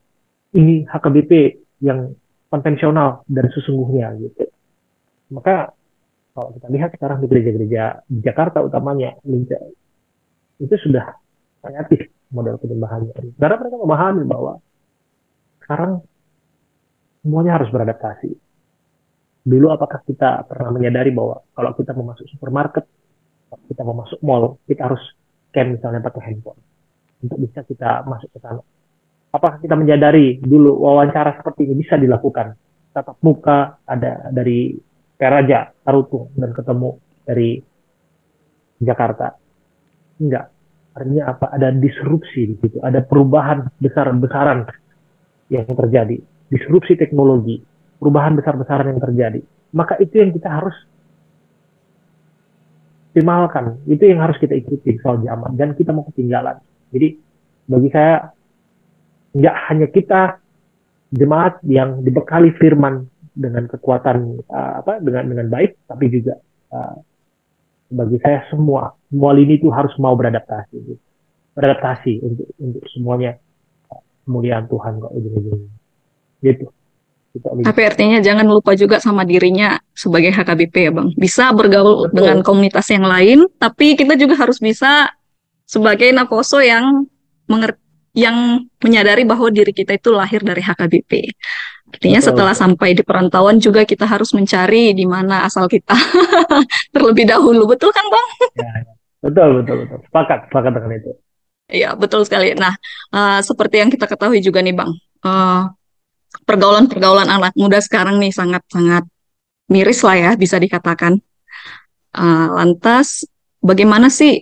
ini HKBP yang konvensional dan sesungguhnya gitu. Maka kalau kita lihat sekarang di gereja-gereja di Jakarta utamanya itu sudah variatif model penyembahannya. Karena mereka memahami bahwa sekarang semuanya harus beradaptasi. Dulu apakah kita pernah menyadari bahwa kalau kita mau masuk supermarket, kalau kita mau masuk mall, kita harus scan misalnya pakai handphone untuk bisa kita masuk ke sana. Apakah kita menyadari dulu wawancara seperti ini bisa dilakukan? Tatap muka ada dari Peraja, Tarutung, dan ketemu dari Jakarta. Enggak. Artinya apa? Ada disrupsi di situ. Ada perubahan besar-besaran yang terjadi. Disrupsi teknologi. Perubahan besar-besaran yang terjadi. Maka itu yang kita harus optimalkan. Itu yang harus kita ikuti soal zaman. Dan kita mau ketinggalan. Jadi bagi saya nggak hanya kita jemaat yang dibekali firman dengan kekuatan dengan baik, tapi juga bagi saya semua lini itu harus mau beradaptasi untuk semuanya kemuliaan Tuhan kok ujung-ujungnya gitu. Tapi artinya jangan lupa juga sama dirinya sebagai HKBP ya Bang. Bisa bergaul dengan komunitas yang lain, tapi kita juga harus bisa sebagai Nakoso yang menyadari bahwa diri kita itu lahir dari HKBP. Artinya betul, setelah betul. sampai di perantauan juga kita harus mencari di mana asal kita terlebih dahulu. Betul kan, Bang? Ya, ya. Betul, betul, betul. Sepakat, sepakat dengan itu. Iya, betul sekali. Nah, seperti yang kita ketahui juga nih, Bang, eh, pergaulan-pergaulan anak muda sekarang nih sangat-sangat miris lah ya, bisa dikatakan. Lantas, bagaimana sih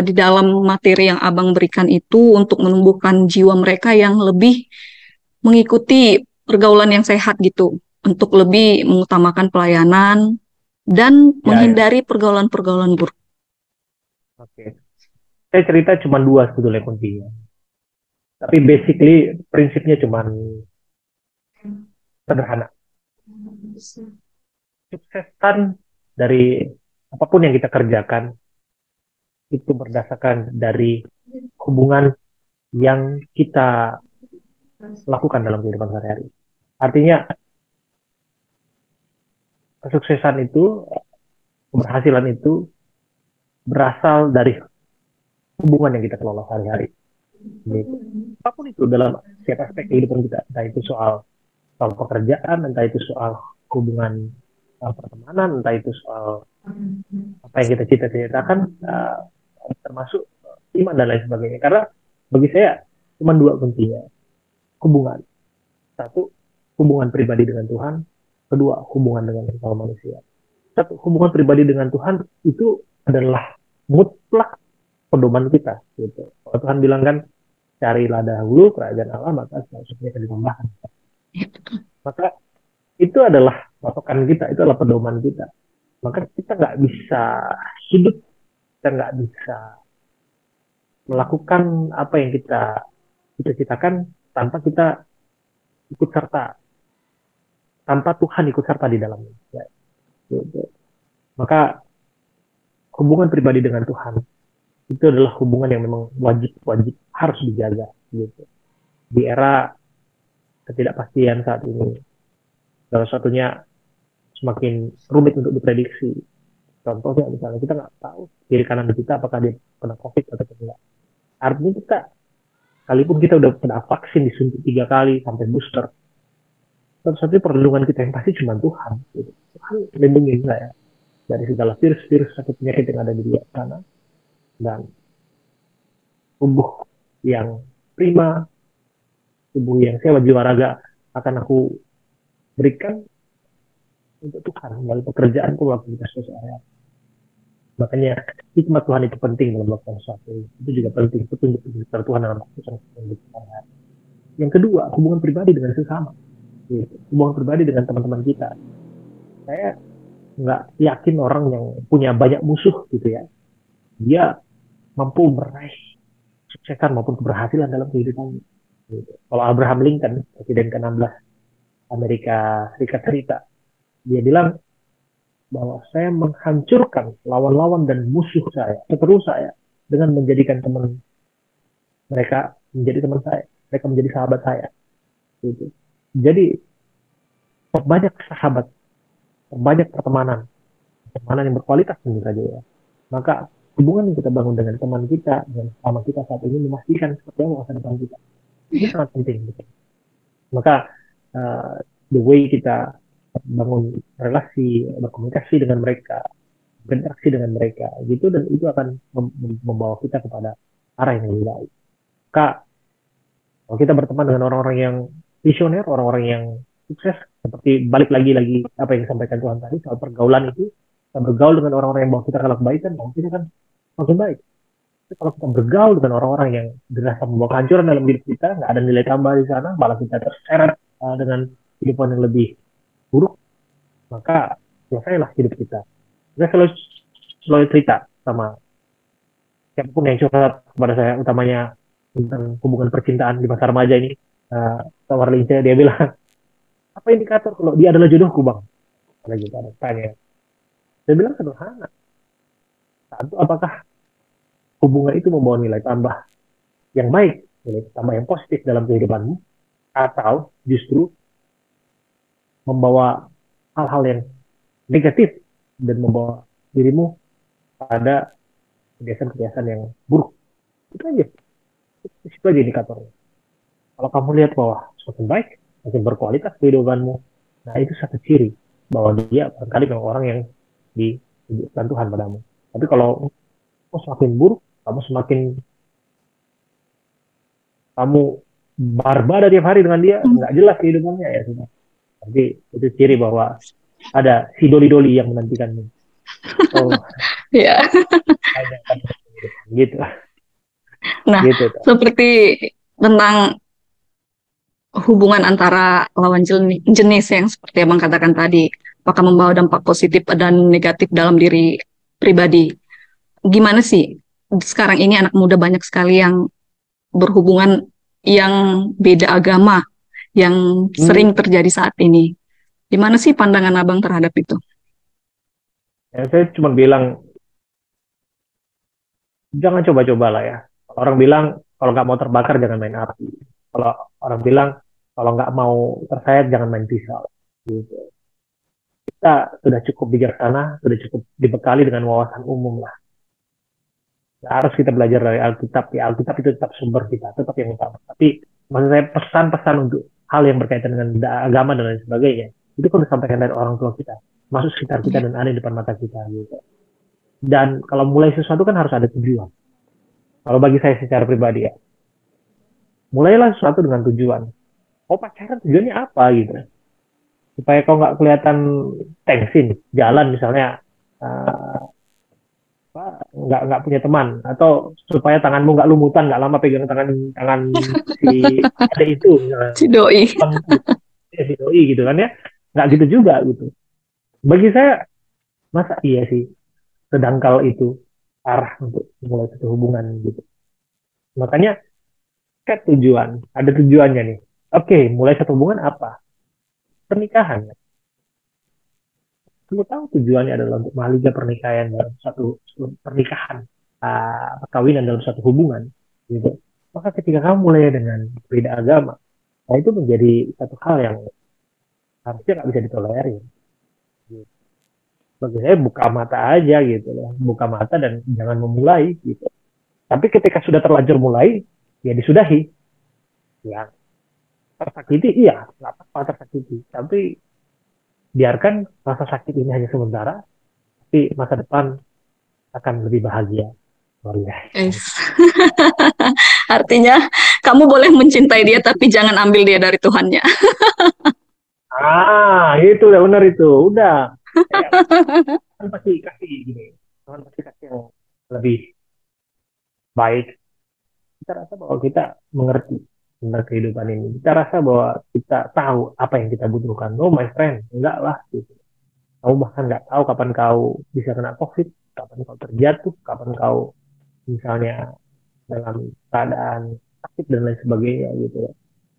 di dalam materi yang Abang berikan itu untuk menumbuhkan jiwa mereka yang lebih mengikuti pergaulan yang sehat gitu, untuk lebih mengutamakan pelayanan dan Ya, ya. menghindari pergaulan-pergaulan buruk. Oke. Saya cerita cuma dua sebetulnya kuncinya. Tapi basically prinsipnya cuma sederhana. Suksesan dari apapun yang kita kerjakan itu berdasarkan dari hubungan yang kita lakukan dalam kehidupan sehari-hari. Artinya kesuksesan itu, keberhasilan itu berasal dari hubungan yang kita kelola sehari-hari. Gitu. Apapun itu dalam setiap aspek kehidupan kita, entah itu soal pekerjaan, entah itu soal hubungan pertemanan, entah itu soal apa yang kita cita-citakan, termasuk iman dan lain sebagainya. Karena bagi saya cuma dua kuncinya, hubungan. Satu, hubungan pribadi dengan Tuhan. Kedua, hubungan dengan sesama manusia. Satu, hubungan pribadi dengan Tuhan itu adalah mutlak pedoman kita. Gitu. Kalau Tuhan bilang kan, carilah dahulu kerajaan Allah, maka selanjutnya akan ditambahkan. Maka itu adalah patokan kita, itu adalah pedoman kita. Maka kita nggak bisa hidup, kita nggak bisa melakukan apa yang kita cita-citakan tanpa kita ikut serta, tanpa Tuhan ikut serta di dalamnya. Ya, gitu. Maka hubungan pribadi dengan Tuhan itu adalah hubungan yang memang wajib harus dijaga. Gitu. Di era ketidakpastian saat ini, salah satunya semakin rumit untuk diprediksi. Contohnya misalnya kita nggak tahu kiri kanan kita apakah dia kena COVID atau tidak. Artinya kita, sekalipun kita udah kena vaksin disuntik 3 kali sampai booster, satu-satunya perlindungan kita yang pasti cuma Tuhan. Gitu. Tuhan lindungi saya dari segala virus-virus sakit penyakit yang ada di luar sana, dan tubuh yang prima, tubuh yang sehat jiwa raga akan aku berikan untuk Tuhan melalui pekerjaan pun aktivitas sosial. Makanya hikmat Tuhan itu penting dalam melakukan sesuatu. Itu juga penting, petunjuk dari Tuhan dalam melakukan sesuatu. Yang kedua, hubungan pribadi dengan sesama. Gitu. Hubungan pribadi dengan teman-teman kita. Saya nggak yakin orang yang punya banyak musuh gitu ya, dia mampu meraih kesuksesan maupun keberhasilan dalam kehidupannya. Gitu. Kalau Abraham Lincoln, Presiden ke-16 Amerika Serikat cerita, dia bilang bahwa saya menghancurkan lawan-lawan dan musuh saya, seteru saya, dengan menjadikan teman mereka menjadi teman saya, mereka menjadi sahabat saya. Gitu. Jadi perbanyak sahabat, perbanyak pertemanan, pertemanan yang berkualitas tentu saja ya. Maka hubungan yang kita bangun dengan teman kita, dengan sama kita saat ini memastikan seperti apa masa depan kita. Ini sangat penting. Gitu. Maka the way kita bangun relasi, berkomunikasi dengan mereka, berinteraksi dengan mereka, gitu, dan itu akan membawa kita kepada arah yang lebih baik. Maka kalau kita berteman dengan orang-orang yang visioner, orang-orang yang sukses, seperti balik lagi apa yang disampaikan Tuhan tadi soal pergaulan itu, kita bergaul dengan orang-orang yang bawa kita ke kebaikan, kita kan makin baik. Tapi kalau kita bergaul dengan orang-orang yang dirasa membawa kehancuran dalam hidup kita, nggak ada nilai tambah di sana, malah kita terseret dengan kehidupan yang lebih buruk, maka selesailah hidup kita. Saya selalu cerita sama siapapun yang curhat kepada saya, utamanya tentang hubungan percintaan di masa remaja ini. Tawar Lince, dia bilang, apa indikator kalau dia adalah jodohku, Bang? Lagi ada tanya. Saya bilang sederhana. Satu, apakah hubungan itu membawa nilai tambah yang baik, nilai tambah yang positif dalam kehidupanmu, atau justru membawa hal-hal yang negatif dan membawa dirimu pada kebiasaan-kebiasaan yang buruk. Itu aja. Itu aja indikatornya. Kalau kamu lihat bahwa semakin baik, makin berkualitas kehidupanmu. Nah, itu satu ciri bahwa dia barangkali memang orang yang ditunjukkan Tuhan padamu. Tapi kalau kamu semakin buruk, kamu barbada tiap hari dengan dia, nggak jelas kehidupannya ya sudah. Tapi itu ciri bahwa ada si doli-doli yang menantikanmu. Oh, Ya. ada kan gitu, Nah, gitu tuh. seperti tentang hubungan antara lawan jenis yang seperti Abang katakan tadi, apakah membawa dampak positif dan negatif dalam diri pribadi. Gimana sih? Sekarang ini anak muda banyak sekali yang berhubungan yang beda agama, yang Hmm, sering terjadi saat ini. Gimana sih pandangan Abang terhadap itu? ya, saya cuma bilang jangan coba-coba lah ya. Orang bilang kalau nggak mau terbakar jangan main api. Kalau orang bilang kalau nggak mau tersayat jangan main pisau. Gitu. Kita sudah cukup bijaksana, sudah cukup dibekali dengan wawasan umum lah. Nggak harus kita belajar dari Alkitab. Ya, Alkitab itu tetap sumber kita, tetap yang utama. Tapi maksud saya pesan-pesan untuk hal yang berkaitan dengan agama dan lain sebagainya, itu kan disampaikan dari orang tua kita, masuk sekitar kita dan ada di depan mata kita gitu. Dan kalau mulai sesuatu kan harus ada tujuan. Kalau bagi saya secara pribadi ya, mulailah sesuatu dengan tujuan. Oh, pacaran tujuannya apa gitu? Supaya kau nggak kelihatan tensin, jalan misalnya uh, nggak punya teman, atau supaya tanganmu nggak lumutan, nggak lama pegang tangan tangan si ada itu misalnya, Si doi. si doi gitu kan ya, nggak gitu juga gitu. Bagi saya masa iya sih sedangkal itu arah untuk mulai satu hubungan gitu. Makanya kan ada tujuannya nih. Oke, mulai satu hubungan apa? Pernikahan. Kamu tahu tujuannya adalah untuk mahliga pernikahan dalam satu pernikahan, perkawinan dalam satu hubungan, gitu. Maka ketika kamu mulai dengan beda agama, nah itu menjadi satu hal yang harusnya nggak bisa ditolerir. Gitu. Bagi saya buka mata aja gitu loh, buka mata dan jangan memulai gitu. Tapi ketika sudah terlanjur mulai, ya disudahi. Ya tersakiti, iya nggak apa-apa tersakiti. Tapi biarkan rasa sakit ini hanya sementara, tapi masa depan akan lebih bahagia. Luar biasa. Yes. Artinya, kamu boleh mencintai dia, tapi jangan ambil dia dari Tuhannya. Itu udah benar itu. Udah. Kayak, kan pasti kasih gini. Tuhan pasti kasih yang lebih baik. Kita rasa bahwa kita mengerti tentang kehidupan ini. Kita rasa bahwa kita tahu apa yang kita butuhkan. No, my friend. Enggak lah. Gitu. Kamu bahkan nggak tahu kapan kau bisa kena COVID, kapan kau terjatuh, kapan kau misalnya dalam keadaan sakit dan lain sebagainya gitu.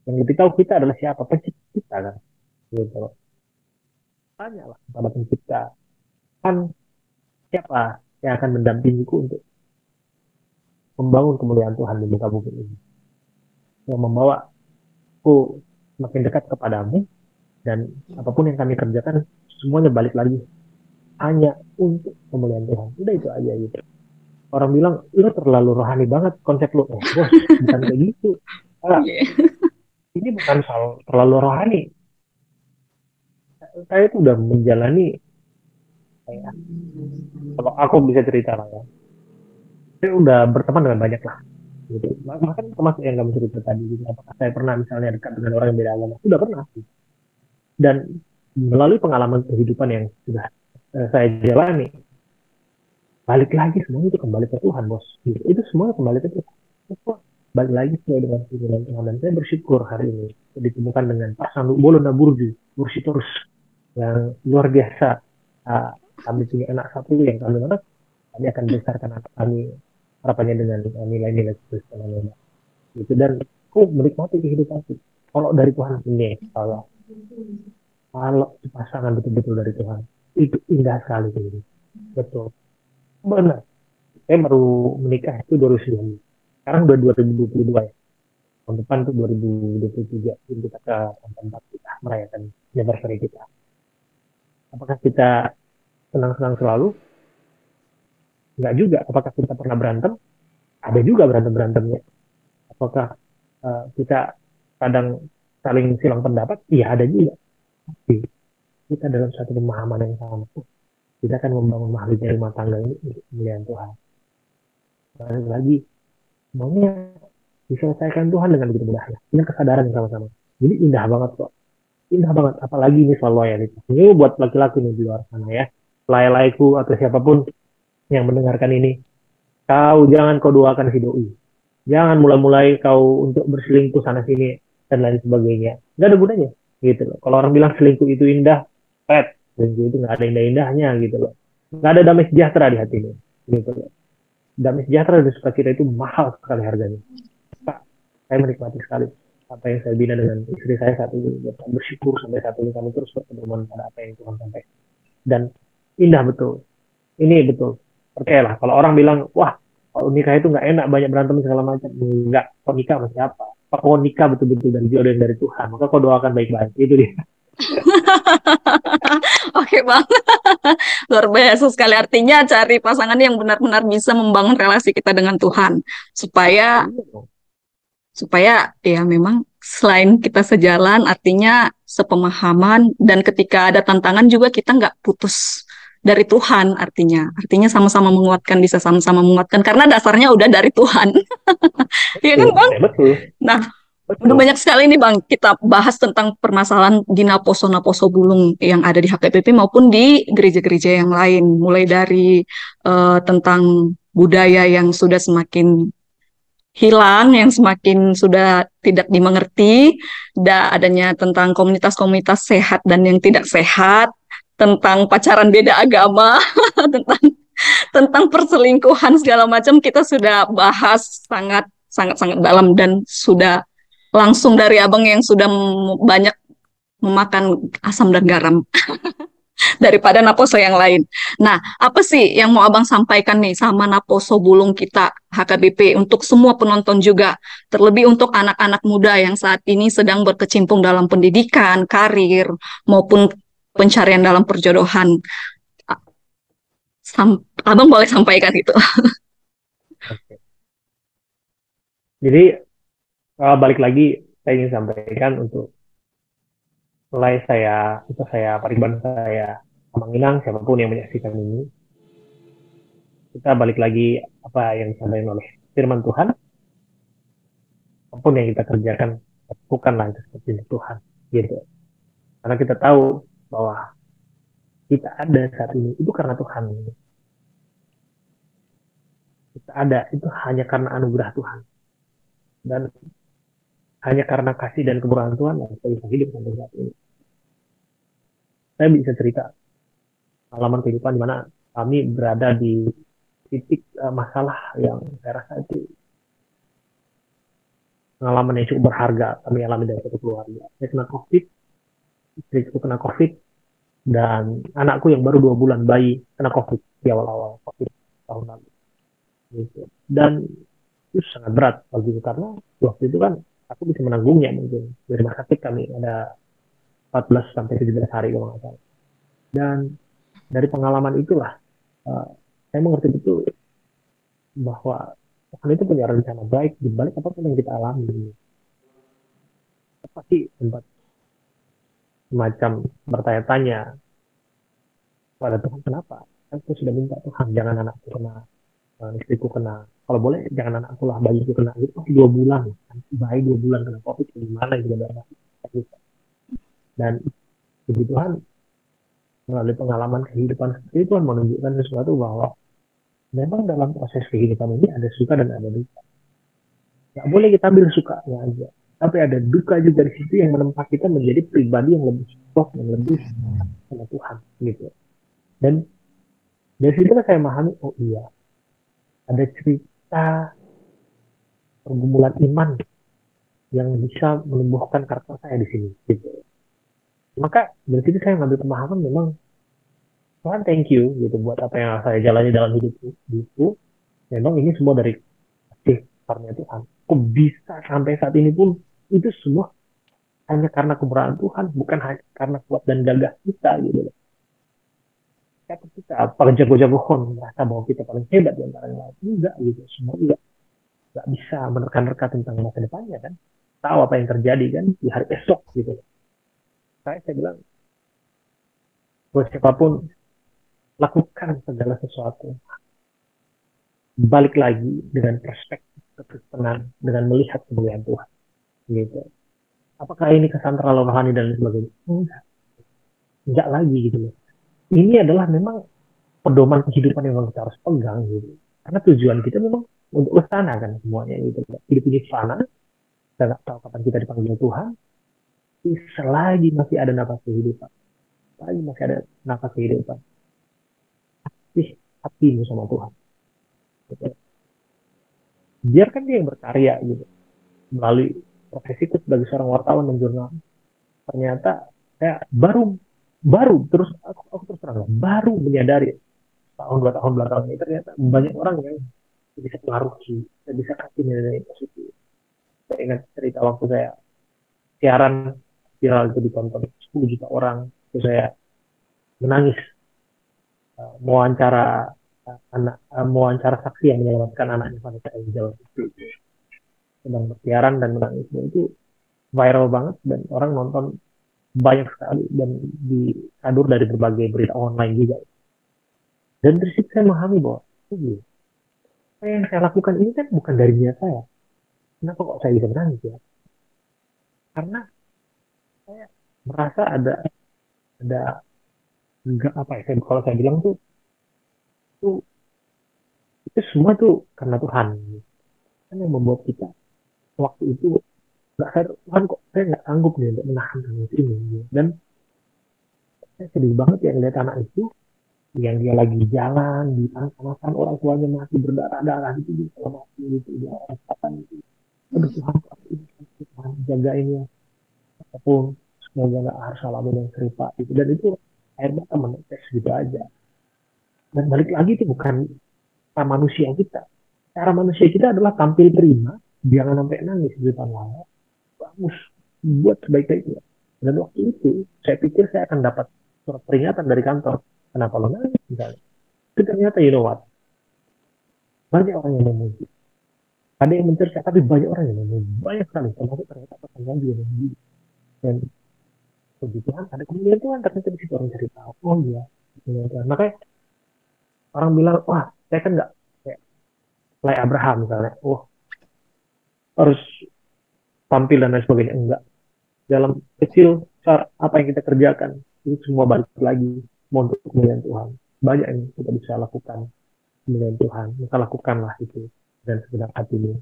Yang lebih tahu kita adalah siapa, pencipta kita kan. Gitu. Tanyalah kepada pencipta. Kan siapa yang akan mendampingiku untuk membangun kemuliaan Tuhan di muka bumi ini, yang membawa aku semakin dekat kepadamu, dan apapun yang kami kerjakan semuanya balik lagi hanya untuk kemuliaan Tuhan. Udah itu aja gitu. Orang bilang lu terlalu rohani banget konsep lu. Bos, bukan kayak gitu. Ah, Yeah. ini bukan soal terlalu rohani. Saya itu udah menjalani, kayak, kalau aku bisa cerita lah ya, saya udah berteman dengan banyak lah gitu. Bahkan termasuk yang kamu cerita tadi gitu. Apakah saya pernah misalnya dekat dengan orang yang beda agama? Sudah pernah gitu. Dan melalui pengalaman kehidupan yang sudah saya jalani, balik lagi semuanya itu kembali ke Tuhan, bos. Gitu. Itu semua kembali ke Tuhan. Semua balik lagi sesuai dengan firman Tuhan. Dan saya bersyukur hari ini ditemukan dengan Pak Sandu Bolona Burju, Bursitorus, yang luar biasa. Uh, Kami punya anak satu yang kami akan besarkan anak kami harapannya dengan nilai-nilai Kristen. Gitu. Dan aku menikmati kehidupan itu. Kalau dari Tuhan ini, kalau pasangan betul-betul dari Tuhan, itu indah sekali gitu. Betul. Benar. Saya baru menikah itu 2009. Sekarang udah 2022 ya. Tahun depan tuh 2023. Jadi kita ke tempat kita merayakan anniversary kita. Apakah kita senang-senang selalu? Enggak juga. Apakah kita pernah berantem? Ada juga berantem-berantemnya. Apakah kita kadang saling silang pendapat, iya ada juga. Tapi kita dalam satu pemahaman yang sama, kita akan membangun mahluknya rumah tangga ini untuk kemuliaan Tuhan. Balik lagi, semuanya diselesaikan Tuhan dengan begitu mudahnya. Ini kesadaran yang sama-sama. Jadi indah banget kok. Indah banget. Apalagi ini soal loyalitas. Ini buat laki-laki nih di luar sana ya. Lay-layku atau siapapun yang mendengarkan ini. Jangan kau doakan si doi. Jangan mulai-mulai kau untuk berselingkuh sana sini dan lain sebagainya. Nggak ada gunanya. Gitu loh. Kalau orang bilang selingkuh itu indah, selingkuh itu nggak ada indah-indahnya gitu loh. Nggak ada damai sejahtera di hatinya. Gitu loh. Damai sejahtera dan sukacita itu mahal sekali harganya. Pak, saya menikmati sekali apa yang saya bina dengan istri saya saat ini. Bersyukur sampai saat ini kami terus berpedoman pada apa yang Tuhan sampaikan. Dan indah betul. Ini betul. Percayalah, kalau orang bilang, wah, kalau nikah itu nggak enak, banyak berantem segala macam. Enggak, kau nikah sama siapa? Kau nikah betul-betul dan jodoh yang dari Tuhan. Maka kau doakan baik-baik. Itu dia. Oke bang, luar biasa sekali. Artinya cari pasangan yang benar-benar bisa membangun relasi kita dengan Tuhan, supaya ya memang selain kita sejalan, artinya sepemahaman, dan ketika ada tantangan juga kita nggak putus dari Tuhan, artinya sama-sama menguatkan, bisa sama-sama menguatkan karena dasarnya udah dari Tuhan. Iya kan bang? Betul. Nah, Betul. udah banyak sekali nih bang kita bahas tentang permasalahan di Naposo Bulung yang ada di HKBP maupun di gereja-gereja yang lain, mulai dari tentang budaya yang sudah semakin hilang, yang semakin sudah tidak dimengerti, adanya tentang komunitas-komunitas sehat dan yang tidak sehat, tentang pacaran beda agama, tentang perselingkuhan segala macam kita sudah bahas sangat dalam, dan sudah langsung dari abang yang sudah banyak memakan asam dan garam daripada Naposo yang lain. Nah, apa sih yang mau abang sampaikan nih sama Naposo Bulung kita HKBP untuk semua penonton juga, terlebih untuk anak-anak muda yang saat ini sedang berkecimpung dalam pendidikan, karir, maupun pencarian dalam perjodohan. Abang boleh sampaikan itu. Oke. Jadi balik lagi saya ingin sampaikan untuk mulai saya Pariban saya Manginang, siapapun yang menyaksikan ini, kita balik lagi apa yang disampaikan oleh firman Tuhan, apapun yang kita kerjakan lakukanlah itu seperti Tuhan, gitu. Karena kita tahu bahwa kita ada saat ini itu karena Tuhan. Kita ada itu hanya karena anugerah Tuhan, dan hanya karena kasih dan kemurahan Tuhan yang kita bisa hidup sampai saat ini. Saya bisa cerita pengalaman kehidupan di mana kami berada di titik masalah yang saya rasa itu pengalaman yang cukup berharga kami alami dari satu keluarga. Saya kena COVID, istriku kena COVID, dan anakku yang baru 2 bulan bayi kena COVID di awal-awal COVID tahun lalu. Gitu. Dan itu sangat berat bagi karena waktu itu kan aku bisa menanggungnya mungkin. Di rumah sakit kami ada 14 sampai 17 hari kalau nggak salah. Dan dari pengalaman itulah saya mengerti betul bahwa Tuhan itu punya rencana baik di balik apapun yang kita alami. Pasti sempat semacam bertanya-tanya pada Tuhan, kenapa? Aku sudah minta Tuhan jangan anakku kena, istriku kena. Kalau boleh jangan anakku lah, bayiku kena. Itu pasti 2 bulan, bayi 2 bulan kena COVID gimana gitu. Dan puji Tuhan melalui pengalaman kehidupan seperti itu Tuhan menunjukkan sesuatu bahwa memang dalam proses kehidupan ini ada suka dan ada duka. Gak boleh kita ambil sukanya aja, tapi ada duka juga di situ yang menempa kita menjadi pribadi yang lebih kuat, yang lebih sama Tuhan gitu. Dan dari situ saya memahami, oh iya, ada cerita pergumulan iman yang bisa menumbuhkan karakter saya di sini gitu. Maka dari situ saya ngambil pemahaman memang Tuhan thank you gitu buat apa yang saya jalani dalam hidup itu. Memang ini semua dari kasih karunia Tuhan. Kok bisa sampai saat ini pun itu semua hanya karena kemurahan Tuhan, bukan hanya karena kuat dan gagah kita gitu. Kita paling jago-jagoan merasa bahwa kita paling hebat di antara yang lain, enggak gitu, semua enggak bisa menerka-nerka tentang masa depannya kan. tahu apa yang terjadi kan di hari esok gitu. Saya bilang buat siapapun lakukan segala sesuatu. Balik lagi dengan perspektif ketenang, dengan melihat kemuliaan Tuhan. Gitu. Apakah ini kesan terlalu rohani dan lain sebagainya? Enggak lagi gitu loh. Ini adalah memang pedoman kehidupan yang kita harus pegang gitu. Karena tujuan kita memang untuk ke sana kan semuanya gitu. Hidup ini fana, kita nggak tahu kapan kita dipanggil Tuhan. Selagi masih ada nafas kehidupan, selagi masih ada nafas kehidupan, kasih hatimu sama Tuhan. Gitu. Biarkan dia yang berkarya gitu melalui profesiku sebagai seorang wartawan dan jurnalis. Ternyata saya baru terus aku terus terang baru menyadari tahun 2 tahun belakangan ini ternyata banyak orang yang bisa pengaruhi dan bisa kasih nilai positif. Saya ingat cerita waktu saya siaran viral itu ditonton 10 juta orang, itu saya menangis mewawancara mewawancara saksi yang menyelamatkan anaknya Vanessa Angel sedang bersiaran dan menangis, dan itu viral banget dan orang nonton banyak sekali dan disadur dari berbagai berita online juga. Dan dari situ saya memahami bahwa apa yang saya lakukan ini kan bukan dari niat saya. Kenapa kok saya bisa menangis ya? Karena saya merasa ada enggak apa ya, kalau saya bilang tuh itu semua tuh karena Tuhan. Kan yang membuat kita waktu itu nggak sadar, Tuhan kok saya nggak sanggup nih untuk menahan tangis ini. Dan saya sedih banget ya ngeliat anak itu yang dia lagi jalan di panas-panasan, orang tuanya masih berdarah-darah gitu, dia kalau mati gitu, dia rasakan gitu. Aduh Tuhan, Tuhan jagain ya, apapun semoga nggak harus alamin yang serupa gitu. Dan itu air mata menetes gitu aja. Dan balik lagi itu bukan cara manusia kita. Cara manusia kita adalah tampil prima, jangan sampai nangis di depan layar, bagus, buat sebaik-baiknya. Dan waktu itu saya pikir saya akan dapat surat peringatan dari kantor. Kenapa lo nangis misalnya? Tapi ternyata you know what? Banyak orang yang memuji. Ada yang mencerca, tapi banyak orang yang memuji. Banyak sekali. Termasuk ternyata pasangan juga memuji. Dan puji Tuhan, ada kemuliaan Tuhan. Ternyata di situ orang cerita. Oh iya. Makanya orang bilang, wah saya kan nggak kayak Abraham misalnya. Oh harus tampil dan lain sebagainya. Enggak. Dalam kecil, apa yang kita kerjakan, itu semua balik lagi untuk kemuliaan Tuhan. Banyak yang kita bisa lakukan kemuliaan Tuhan. Maka lakukanlah itu dan segenap hatimu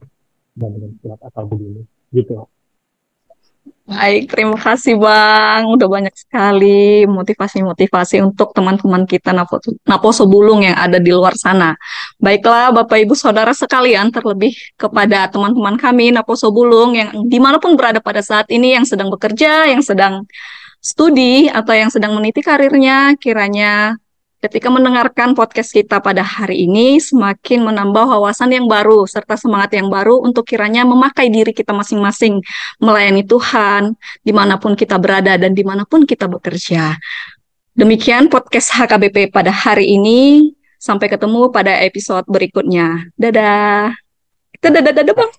dan dengan segala akal budimu. Gitu. Baik, terima kasih Bang. Udah banyak sekali motivasi-motivasi untuk teman-teman kita Naposo Bulung yang ada di luar sana. Baiklah Bapak Ibu Saudara sekalian, terlebih kepada teman-teman kami Naposo Bulung yang dimanapun berada pada saat ini, yang sedang bekerja, yang sedang studi, atau yang sedang meniti karirnya, kiranya ketika mendengarkan podcast kita pada hari ini semakin menambah wawasan yang baru serta semangat yang baru untuk kiranya memakai diri kita masing-masing melayani Tuhan dimanapun kita berada dan dimanapun kita bekerja. Demikian podcast HKBP pada hari ini. Sampai ketemu pada episode berikutnya. Dadah. Kita dadah-dadah Bang.